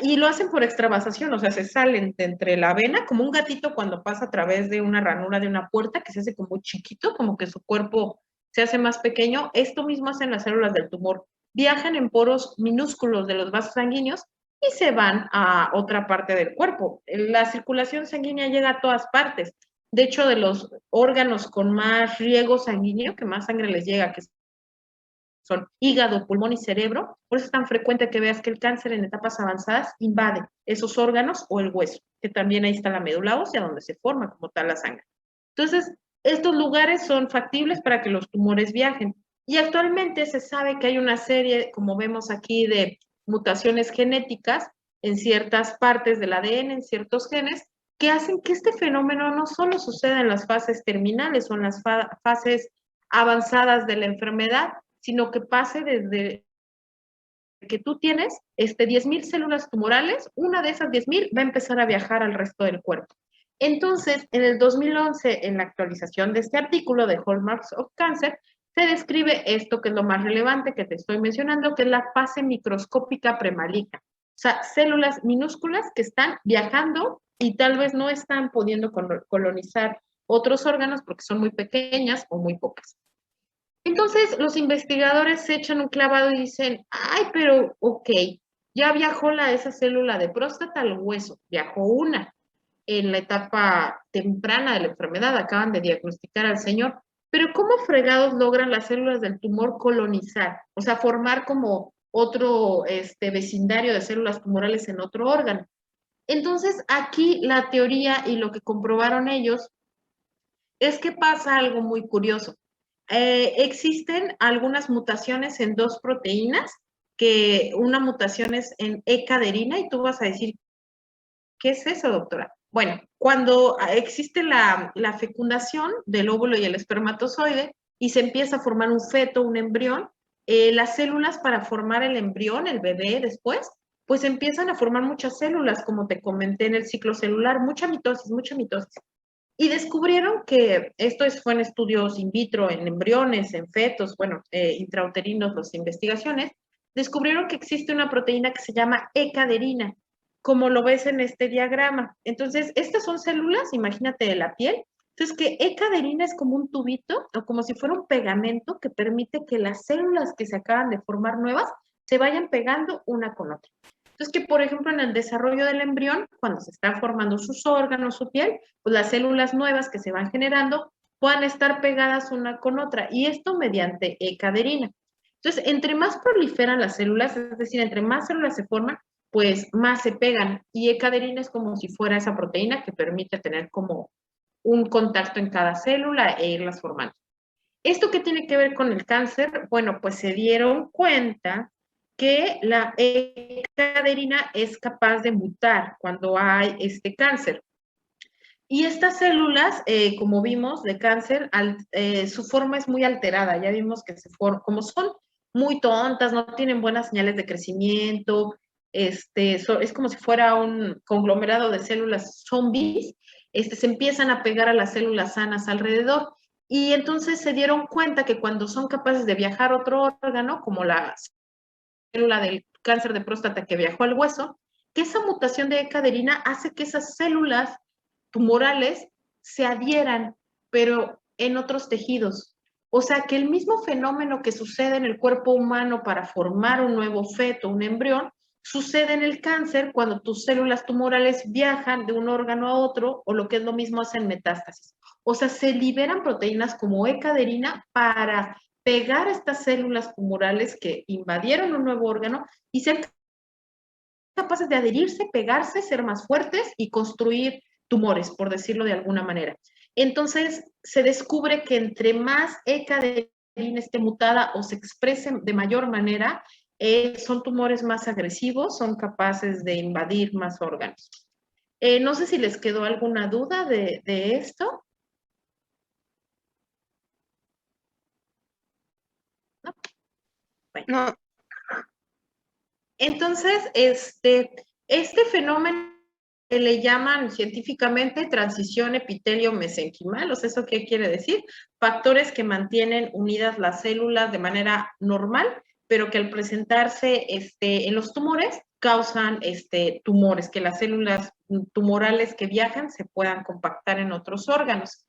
Y lo hacen por extravasación, o sea, se salen de entre la vena, como un gatito cuando pasa a través de una ranura de una puerta, que se hace como chiquito, como que su cuerpo se hace más pequeño. Esto mismo hacen las células del tumor. Viajan en poros minúsculos de los vasos sanguíneos y se van a otra parte del cuerpo. La circulación sanguínea llega a todas partes. De hecho, de los órganos con más riego sanguíneo, que más sangre les llega, que son hígado, pulmón y cerebro. Por eso es tan frecuente que veas que el cáncer en etapas avanzadas invade esos órganos o el hueso, que también ahí está la médula ósea donde se forma como tal la sangre. Entonces, estos lugares son factibles para que los tumores viajen. Y actualmente se sabe que hay una serie, como vemos aquí, de mutaciones genéticas en ciertas partes del ADN, en ciertos genes, que hacen que este fenómeno no solo suceda en las fases terminales o en las fases avanzadas de la enfermedad, sino que pase desde que tú tienes 10,000 células tumorales, una de esas 10,000 va a empezar a viajar al resto del cuerpo. Entonces, en el 2011, en la actualización de este artículo de Hallmarks of Cancer, se describe esto que es lo más relevante que te estoy mencionando, que es la fase microscópica premaligna. O sea, células minúsculas que están viajando y tal vez no están pudiendo colonizar otros órganos porque son muy pequeñas o muy pocas. Entonces, los investigadores se echan un clavado y dicen, ay, pero ok, ya viajó esa célula de próstata al hueso, viajó una en la etapa temprana de la enfermedad, acaban de diagnosticar al señor, pero ¿cómo fregados logran las células del tumor colonizar? O sea, formar como otro vecindario de células tumorales en otro órgano. Entonces, aquí la teoría y lo que comprobaron ellos es que pasa algo muy curioso. Existen algunas mutaciones en dos proteínas, que una mutación es en E-caderina, y tú vas a decir, ¿qué es eso, doctora? Bueno, cuando existe la fecundación del óvulo y el espermatozoide y se empieza a formar un feto, un embrión, las células para formar el embrión, el bebé después, pues empiezan a formar muchas células, como te comenté en el ciclo celular, mucha mitosis, mucha mitosis. Y descubrieron que fue en estudios in vitro, en embriones, en fetos, bueno, intrauterinos, las investigaciones, descubrieron que existe una proteína que se llama E-caderina, como lo ves en este diagrama. Entonces, estas son células, imagínate, de la piel. Entonces, que E-caderina es como un tubito o como si fuera un pegamento que permite que las células que se acaban de formar nuevas se vayan pegando una con otra. Entonces, que por ejemplo en el desarrollo del embrión, cuando se están formando sus órganos, su piel, pues las células nuevas que se van generando puedan estar pegadas una con otra, y esto mediante E-caderina. Entonces, entre más proliferan las células, es decir, entre más células se forman, pues más se pegan, y E-caderina es como si fuera esa proteína que permite tener como un contacto en cada célula e irlas formando. ¿Esto qué tiene que ver con el cáncer? Bueno, pues se dieron cuenta que la E-caderina es capaz de mutar cuando hay este cáncer. Y estas células, como vimos, de cáncer, su forma es muy alterada. Ya vimos que como son muy tontas, no tienen buenas señales de crecimiento, es como si fuera un conglomerado de células zombies, se empiezan a pegar a las células sanas alrededor. Y entonces se dieron cuenta que cuando son capaces de viajar a otro órgano, como la célula del cáncer de próstata que viajó al hueso, que esa mutación de caderina hace que esas células tumorales se adhieran, pero en otros tejidos. O sea, que el mismo fenómeno que sucede en el cuerpo humano para formar un nuevo feto, un embrión, sucede en el cáncer cuando tus células tumorales viajan de un órgano a otro, o lo que es lo mismo, hacen metástasis. O sea, se liberan proteínas como E-caderina para pegar estas células tumorales que invadieron un nuevo órgano y ser capaces de adherirse, pegarse, ser más fuertes y construir tumores, por decirlo de alguna manera. Entonces, se descubre que entre más E-caderina esté mutada o se exprese de mayor manera, son tumores más agresivos, son capaces de invadir más órganos. No sé si les quedó alguna duda de esto. ¿No? Bueno. No. Entonces, este fenómeno le llaman científicamente transición epitelio-mesenquimal, o sea, ¿eso qué quiere decir? Factores que mantienen unidas las células de manera normal, pero que al presentarse en los tumores causan tumores, que las células tumorales que viajan se puedan compactar en otros órganos.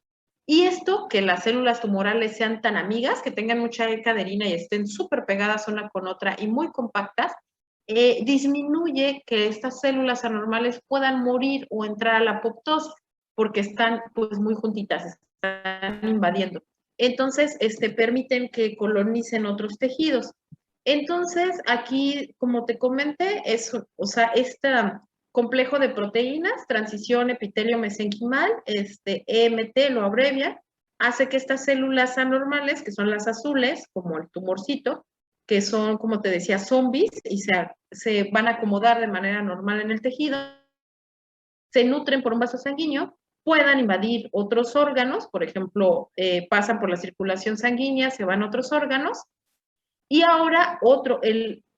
Y esto, que las células tumorales sean tan amigas, que tengan mucha caderina y estén súper pegadas una con otra y muy compactas, disminuye que estas células anormales puedan morir o entrar a la apoptosis, porque están pues muy juntitas, están invadiendo. Entonces, permiten que colonicen otros tejidos. Entonces, aquí, como te comenté, o sea, este complejo de proteínas, transición epitelio-mesenquimal, EMT lo abrevia, hace que estas células anormales, que son las azules, como el tumorcito, que son, como te decía, zombies y se van a acomodar de manera normal en el tejido, se nutren por un vaso sanguíneo, puedan invadir otros órganos, por ejemplo, pasan por la circulación sanguínea, se van a otros órganos, y ahora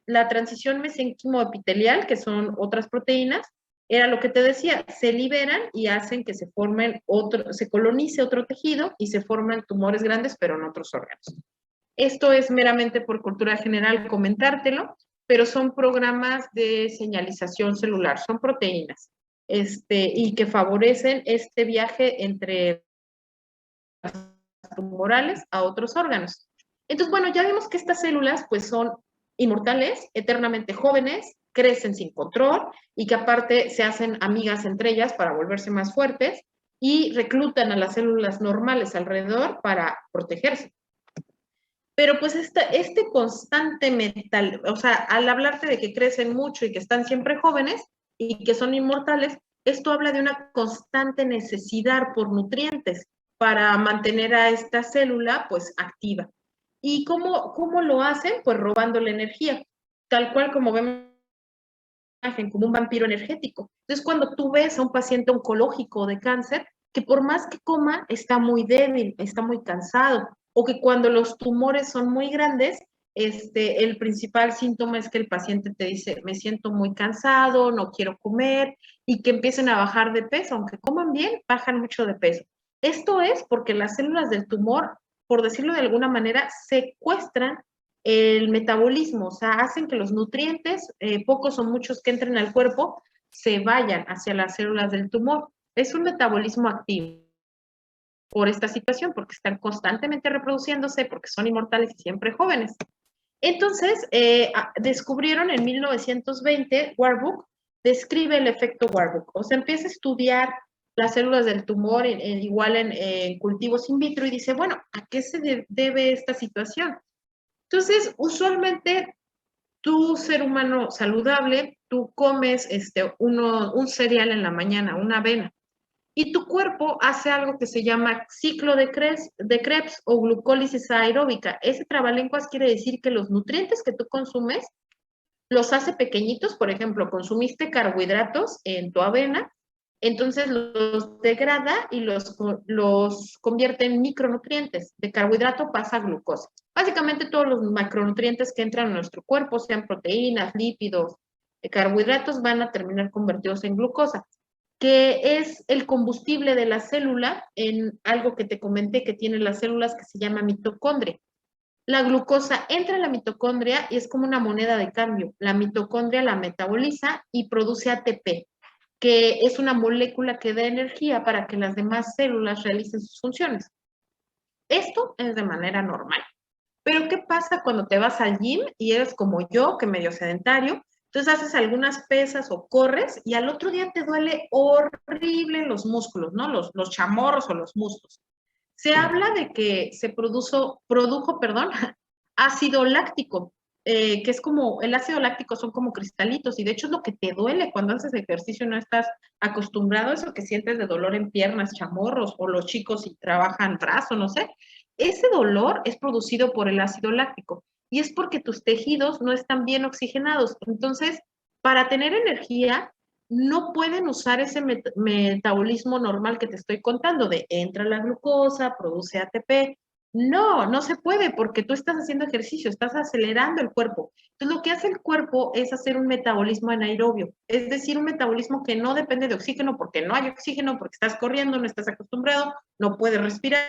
la transición mesenquimoepitelial, que son otras proteínas, era lo que te decía, se liberan y hacen que se colonice otro tejido y se forman tumores grandes, pero en otros órganos. Esto es meramente por cultura general comentártelo, pero son programas de señalización celular, son proteínas, y que favorecen este viaje entre tumorales a otros órganos. Entonces, bueno, ya vimos que estas células pues son inmortales, eternamente jóvenes, crecen sin control y que aparte se hacen amigas entre ellas para volverse más fuertes y reclutan a las células normales alrededor para protegerse. Pero pues este constante metal, o sea, al hablarte de que crecen mucho y que están siempre jóvenes y que son inmortales, esto habla de una constante necesidad por nutrientes para mantener a esta célula pues activa. ¿Y cómo lo hacen? Pues robando la energía, tal cual como vemos como un vampiro energético. Entonces, cuando tú ves a un paciente oncológico de cáncer, que por más que coma, está muy débil, está muy cansado, o que cuando los tumores son muy grandes, el principal síntoma es que el paciente te dice, me siento muy cansado, no quiero comer, y que empiecen a bajar de peso, aunque coman bien, bajan mucho de peso. Esto es porque las células del tumor, por decirlo de alguna manera, secuestran el metabolismo, o sea, hacen que los nutrientes, pocos o muchos que entren al cuerpo, se vayan hacia las células del tumor. Es un metabolismo activo por esta situación, porque están constantemente reproduciéndose, porque son inmortales y siempre jóvenes. Entonces, descubrieron en 1920, Warburg describe el efecto Warburg, o sea, empieza a estudiar las células del tumor igual en cultivos in vitro y dice, bueno, ¿a qué se debe esta situación? Entonces, usualmente tú, ser humano saludable, tú comes un cereal en la mañana, una avena, y tu cuerpo hace algo que se llama ciclo de Krebs o glucólisis aeróbica. Ese trabalenguas quiere decir que los nutrientes que tú consumes los hace pequeñitos. Por ejemplo, consumiste carbohidratos en tu avena Entonces los degrada y los convierte en micronutrientes. De carbohidrato pasa a glucosa. Básicamente todos los macronutrientes que entran a nuestro cuerpo, sean proteínas, lípidos, carbohidratos, van a terminar convertidos en glucosa, que es el combustible de la célula en algo que te comenté que tienen las células que se llama mitocondria. La glucosa entra a la mitocondria y es como una moneda de cambio. La mitocondria la metaboliza y produce ATP, que es una molécula que da energía para que las demás células realicen sus funciones. Esto es de manera normal. Pero ¿qué pasa cuando te vas al gym y eres como yo, que medio sedentario? Entonces haces algunas pesas o corres y al otro día te duele horrible los músculos, ¿no? Los chamorros o los muslos. Se habla de que se produjo, perdón, ácido láctico, que es como, el ácido láctico son como cristalitos y de hecho es lo que te duele cuando haces ejercicio y no estás acostumbrado a eso que sientes de dolor en piernas, chamorros o los chicos si trabajan brazo, no sé. Ese dolor es producido por el ácido láctico y es porque tus tejidos no están bien oxigenados. Entonces, para tener energía, no pueden usar ese metabolismo normal que te estoy contando de entra la glucosa, produce ATP. No, no se puede porque tú estás haciendo ejercicio, estás acelerando el cuerpo. Entonces, lo que hace el cuerpo es hacer un metabolismo anaerobio, es decir, un metabolismo que no depende de oxígeno porque no hay oxígeno, porque estás corriendo, no estás acostumbrado, no puedes respirar.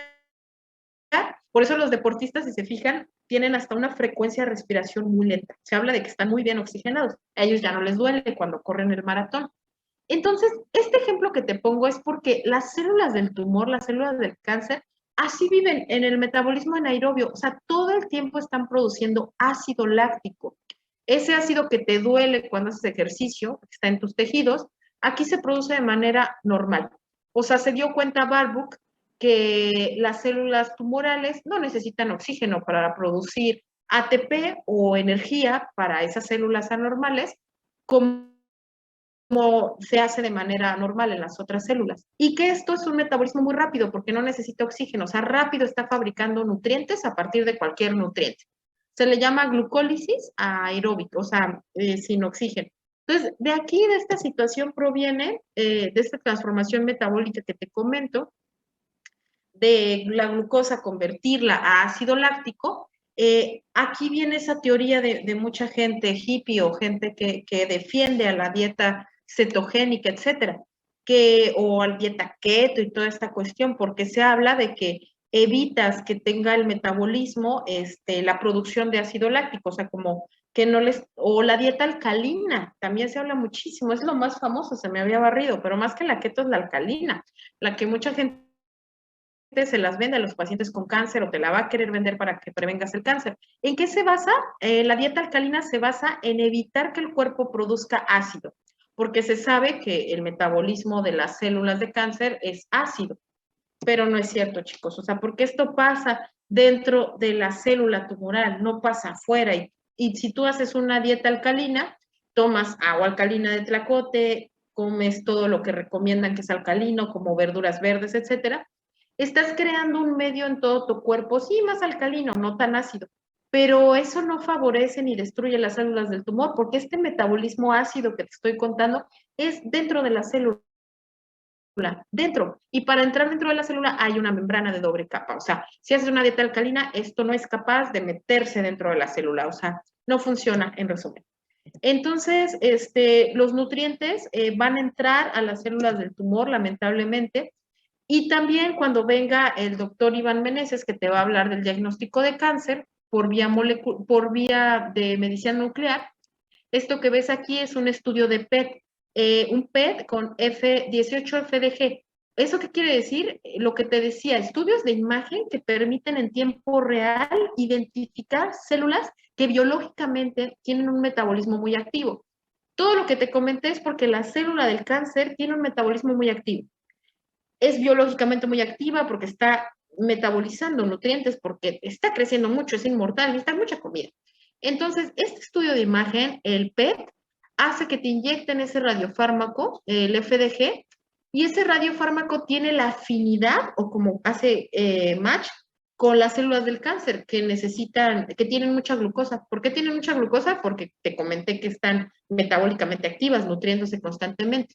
Por eso los deportistas, si se fijan, tienen hasta una frecuencia de respiración muy lenta. Se habla de que están muy bien oxigenados. A ellos ya no les duele cuando corren el maratón. Entonces, este ejemplo que te pongo es porque las células del tumor, las células del cáncer, así viven en el metabolismo anaerobio, o sea, todo el tiempo están produciendo ácido láctico. Ese ácido que te duele cuando haces ejercicio, que está en tus tejidos, aquí se produce de manera normal. O sea, se dio cuenta Barbuck que las células tumorales no necesitan oxígeno para producir ATP o energía para esas células anormales, como se hace de manera normal en las otras células. Y que esto es un metabolismo muy rápido porque no necesita oxígeno, o sea, rápido está fabricando nutrientes a partir de cualquier nutriente. Se le llama glucólisis aeróbica, o sea, sin oxígeno. Entonces, de aquí, de esta situación proviene, de esta transformación metabólica que te comento, de la glucosa convertirla a ácido láctico. Aquí viene esa teoría de mucha gente hippie o gente que defiende a la dieta cetogénica, etcétera, o a la dieta keto y toda esta cuestión, porque se habla de que evitas que tenga el metabolismo, la producción de ácido láctico, o sea, como que no les, o la dieta alcalina, también se habla muchísimo, es lo más famoso, se me había barrido, pero más que la keto es la alcalina, la que mucha gente se las vende a los pacientes con cáncer o te la va a querer vender para que prevengas el cáncer. ¿En qué se basa? La dieta alcalina se basa en evitar que el cuerpo produzca ácido, porque se sabe que el metabolismo de las células de cáncer es ácido, pero no es cierto, chicos. O sea, porque esto pasa dentro de la célula tumoral, no pasa afuera. Y si tú haces una dieta alcalina, tomas agua alcalina de tlacote, comes todo lo que recomiendan que es alcalino, como verduras verdes, etcétera, estás creando un medio en todo tu cuerpo, sí, más alcalino, no tan ácido, pero eso no favorece ni destruye las células del tumor, porque este metabolismo ácido que te estoy contando es dentro de la célula, dentro. Y para entrar dentro de la célula hay una membrana de doble capa. O sea, si haces una dieta alcalina, esto no es capaz de meterse dentro de la célula. O sea, no funciona en resumen. Entonces, los nutrientes van a entrar a las células del tumor, lamentablemente, y también cuando venga el doctor Iván Meneses, que te va a hablar del diagnóstico de cáncer por vía de medicina nuclear, esto que ves aquí es un estudio de PET, un PET con F18FDG. ¿Eso qué quiere decir? Lo que te decía, estudios de imagen que permiten en tiempo real identificar células que biológicamente tienen un metabolismo muy activo. Todo lo que te comenté es porque la célula del cáncer tiene un metabolismo muy activo. Es biológicamente muy activa porque está metabolizando nutrientes, porque está creciendo mucho, es inmortal, necesita mucha comida. Entonces, este estudio de imagen, el PET, hace que te inyecten ese radiofármaco, el FDG, y ese radiofármaco tiene la afinidad, o como hace match, con las células del cáncer que necesitan, que tienen mucha glucosa. ¿Por qué tienen mucha glucosa? Porque te comenté que están metabólicamente activas, nutriéndose constantemente.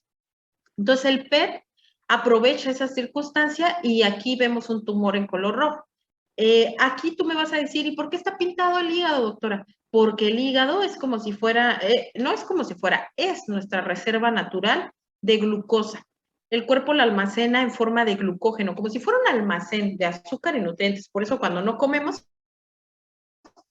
Entonces el PET aprovecha esa circunstancia y aquí vemos un tumor en color rojo. Aquí tú me vas a decir, ¿y por qué está pintado el hígado, doctora? Porque el hígado es como si fuera, no es como si fuera, es nuestra reserva natural de glucosa. El cuerpo la almacena en forma de glucógeno, como si fuera un almacén de azúcar y nutrientes. Por eso cuando no comemos,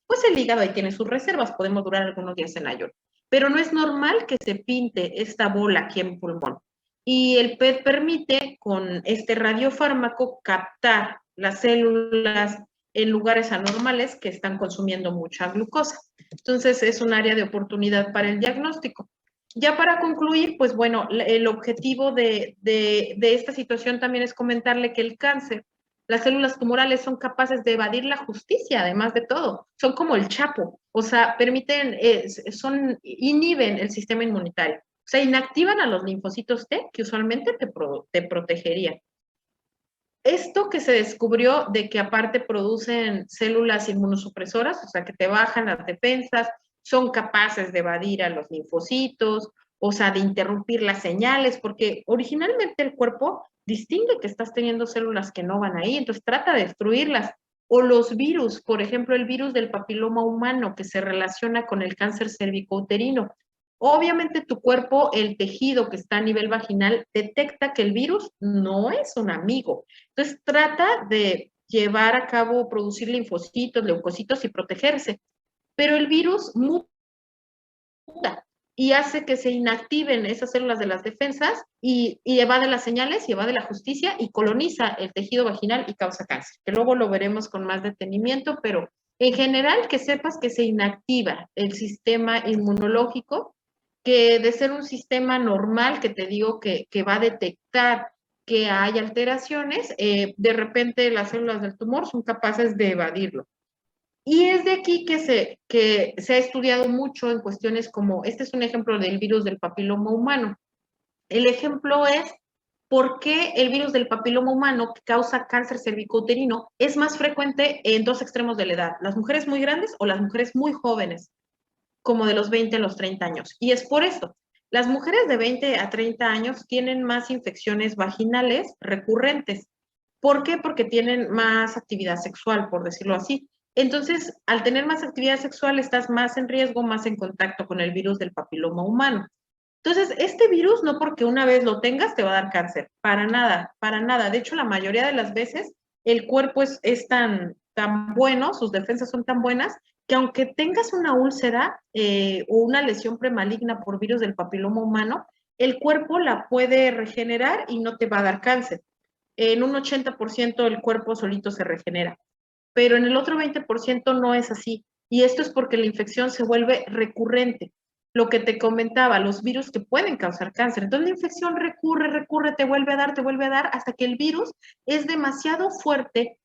pues el hígado ahí tiene sus reservas, podemos durar algunos días en ayuno. Pero no es normal que se pinte esta bola aquí en pulmón. Y el PET permite con este radiofármaco captar las células en lugares anormales que están consumiendo mucha glucosa. Entonces es un área de oportunidad para el diagnóstico. Ya para concluir, pues bueno, el objetivo de esta situación también es comentarle que el cáncer, las células tumorales son capaces de evadir la justicia, además de todo. Son como el Chapo, o sea, inhiben el sistema inmunitario. O sea, inactivan a los linfocitos T que usualmente te protegerían. Esto que se descubrió de que aparte producen células inmunosupresoras, o sea, que te bajan las defensas, son capaces de evadir a los linfocitos, o sea, de interrumpir las señales, porque originalmente el cuerpo distingue que estás teniendo células que no van ahí, entonces trata de destruirlas. O los virus, por ejemplo, el virus del papiloma humano que se relaciona con el cáncer cervicouterino. Obviamente tu cuerpo, el tejido que está a nivel vaginal, detecta que el virus no es un amigo. Entonces trata de llevar a cabo, producir linfocitos, leucocitos y protegerse. Pero el virus muta y hace que se inactiven esas células de las defensas y evade las señales y evade la justicia y coloniza el tejido vaginal y causa cáncer, que luego lo veremos con más detenimiento, pero en general que sepas que se inactiva el sistema inmunológico, que de ser un sistema normal, que te digo que va a detectar que hay alteraciones, de repente las células del tumor son capaces de evadirlo. Y es de aquí que se ha estudiado mucho en cuestiones como, este es un ejemplo del virus del papiloma humano. El ejemplo es por qué el virus del papiloma humano que causa cáncer cervicouterino es más frecuente en dos extremos de la edad, las mujeres muy grandes o las mujeres muy jóvenes, como de los 20 a los 30 años. Y es por esto. Las mujeres de 20 a 30 años tienen más infecciones vaginales recurrentes. ¿Por qué? Porque tienen más actividad sexual, por decirlo así. Entonces, al tener más actividad sexual, estás más en riesgo, más en contacto con el virus del papiloma humano. Entonces, este virus no porque una vez lo tengas te va a dar cáncer, para nada, para nada. De hecho, la mayoría de las veces el cuerpo es tan bueno, sus defensas son tan buenas, que aunque tengas una úlcera o una lesión premaligna por virus del papiloma humano, el cuerpo la puede regenerar y no te va a dar cáncer. En un 80% el cuerpo solito se regenera, pero en el otro 20% no es así. Y esto es porque la infección se vuelve recurrente. Lo que te comentaba, los virus que pueden causar cáncer. Entonces la infección recurre, te vuelve a dar, hasta que el virus es demasiado fuerte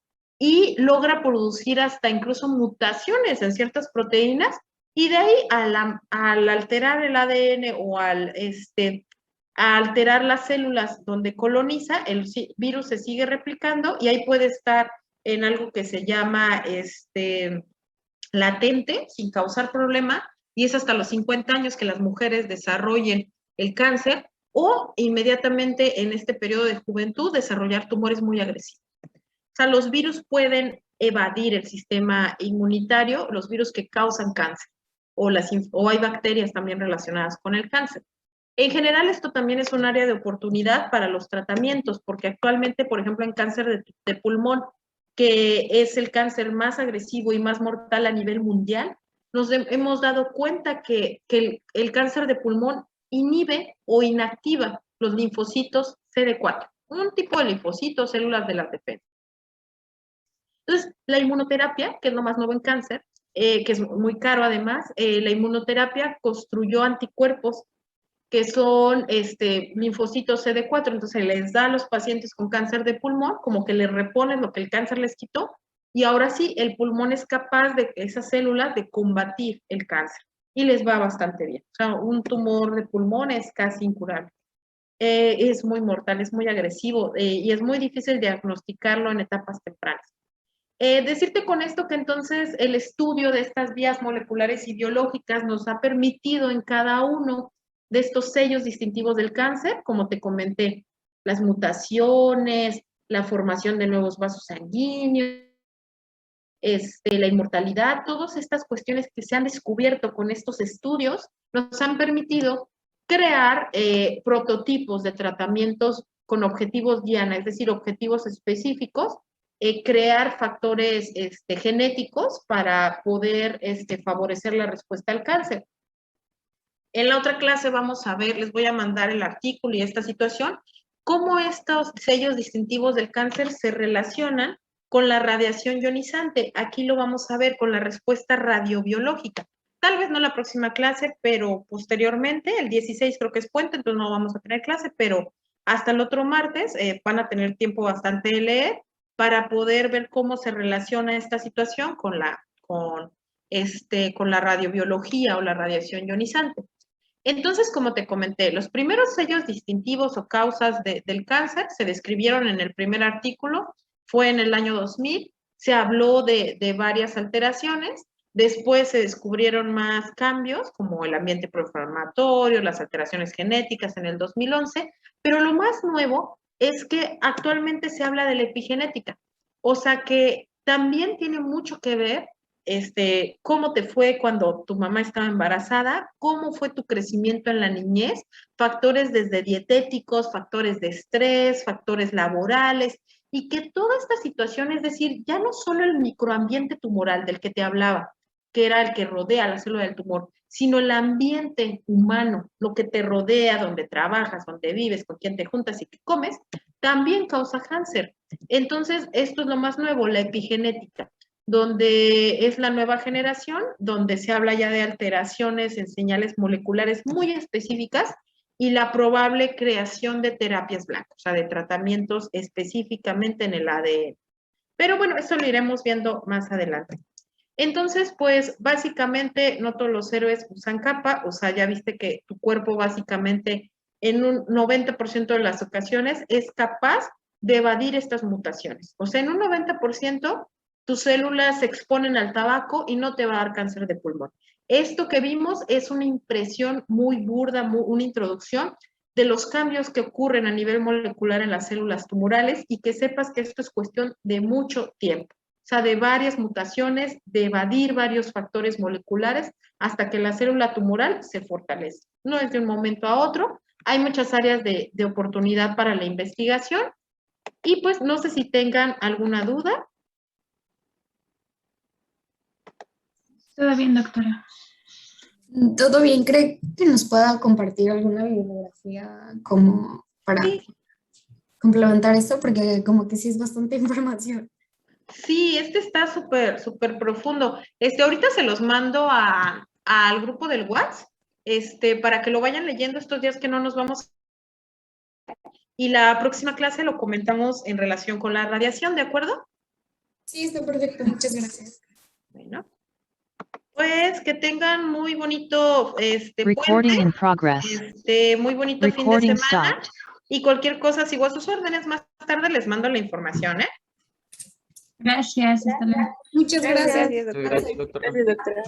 y logra producir hasta incluso mutaciones en ciertas proteínas y de ahí al alterar el ADN o a alterar las células donde coloniza, el virus se sigue replicando y ahí puede estar en algo que se llama latente, sin causar problema, y es hasta los 50 años que las mujeres desarrollen el cáncer o inmediatamente en este periodo de juventud desarrollar tumores muy agresivos. O sea, los virus pueden evadir el sistema inmunitario, los virus que causan cáncer, o hay bacterias también relacionadas con el cáncer. En general, esto también es un área de oportunidad para los tratamientos, porque actualmente, por ejemplo, en cáncer de pulmón, que es el cáncer más agresivo y más mortal a nivel mundial, hemos dado cuenta que el cáncer de pulmón inhibe o inactiva los linfocitos CD4, un tipo de linfocitos, células de las defensas. Entonces, la inmunoterapia, que es lo más nuevo en cáncer, que es muy caro además, la inmunoterapia construyó anticuerpos que son linfocitos CD4, entonces les da a los pacientes con cáncer de pulmón, como que les reponen lo que el cáncer les quitó, y ahora sí, el pulmón es capaz de esas células de combatir el cáncer, y les va bastante bien. O sea, un tumor de pulmón es casi incurable. Es muy mortal, es muy agresivo, y es muy difícil diagnosticarlo en etapas tempranas. Decirte con esto que entonces el estudio de estas vías moleculares y biológicas nos ha permitido en cada uno de estos sellos distintivos del cáncer, como te comenté, las mutaciones, la formación de nuevos vasos sanguíneos, la inmortalidad, todas estas cuestiones que se han descubierto con estos estudios nos han permitido crear prototipos de tratamientos con objetivos diana, es decir, objetivos específicos, crear factores genéticos para poder favorecer la respuesta al cáncer. En la otra clase vamos a ver, les voy a mandar el artículo y esta situación, cómo estos sellos distintivos del cáncer se relacionan con la radiación ionizante. Aquí lo vamos a ver con la respuesta radiobiológica. Tal vez no la próxima clase, pero posteriormente, el 16 creo que es puente, entonces no vamos a tener clase, pero hasta el otro martes van a tener tiempo bastante de leer para poder ver cómo se relaciona esta situación con la radiobiología o la radiación ionizante. Entonces, como te comenté, los primeros sellos distintivos o causas del cáncer se describieron en el primer artículo, fue en el año 2000, se habló de varias alteraciones, después se descubrieron más cambios, como el ambiente proinflamatorio, las alteraciones genéticas en el 2011, pero lo más nuevo es que actualmente se habla de la epigenética, o sea que también tiene mucho que ver cómo te fue cuando tu mamá estaba embarazada, cómo fue tu crecimiento en la niñez, factores desde dietéticos, factores de estrés, factores laborales, y que toda esta situación, es decir, ya no solo el microambiente tumoral del que te hablaba, que era el que rodea la célula del tumor, sino el ambiente humano, lo que te rodea, donde trabajas, donde vives, con quién te juntas y qué comes, también causa cáncer. Entonces, esto es lo más nuevo, la epigenética, donde es la nueva generación, donde se habla ya de alteraciones en señales moleculares muy específicas y la probable creación de terapias blancas, o sea, de tratamientos específicamente en el ADN. Pero bueno, eso lo iremos viendo más adelante. Entonces, pues básicamente no todos los héroes usan capa, o sea, ya viste que tu cuerpo básicamente en un 90% de las ocasiones es capaz de evadir estas mutaciones. O sea, en un 90% tus células se exponen al tabaco y no te va a dar cáncer de pulmón. Esto que vimos es una impresión muy burda, una introducción de los cambios que ocurren a nivel molecular en las células tumorales y que sepas que esto es cuestión de mucho tiempo. O sea, de varias mutaciones, de evadir varios factores moleculares hasta que la célula tumoral se fortalece. No es de un momento a otro. Hay muchas áreas de oportunidad para la investigación y pues no sé si tengan alguna duda. Todo bien, doctora. Todo bien, ¿cree que nos pueda compartir alguna bibliografía como para complementar esto? Porque como que sí es bastante información. Sí, está súper, súper profundo. Ahorita se los mando al grupo del WhatsApp, para que lo vayan leyendo estos días que no nos vamos. Y la próxima clase lo comentamos en relación con la radiación, ¿de acuerdo? Sí, está perfecto. Muchas gracias. Bueno, pues que tengan muy bonito Recording puente, in progress. Muy bonito Recording fin de semana. stopped. Y cualquier cosa, sigo a sus órdenes. Más tarde les mando la información, ¿eh? Gracias, hasta luego. Muchas gracias. Gracias, doctora. Gracias, doctora. Gracias, doctora.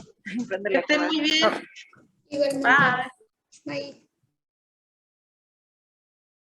Que estén muy bien. Igualmente. Bye. Bye.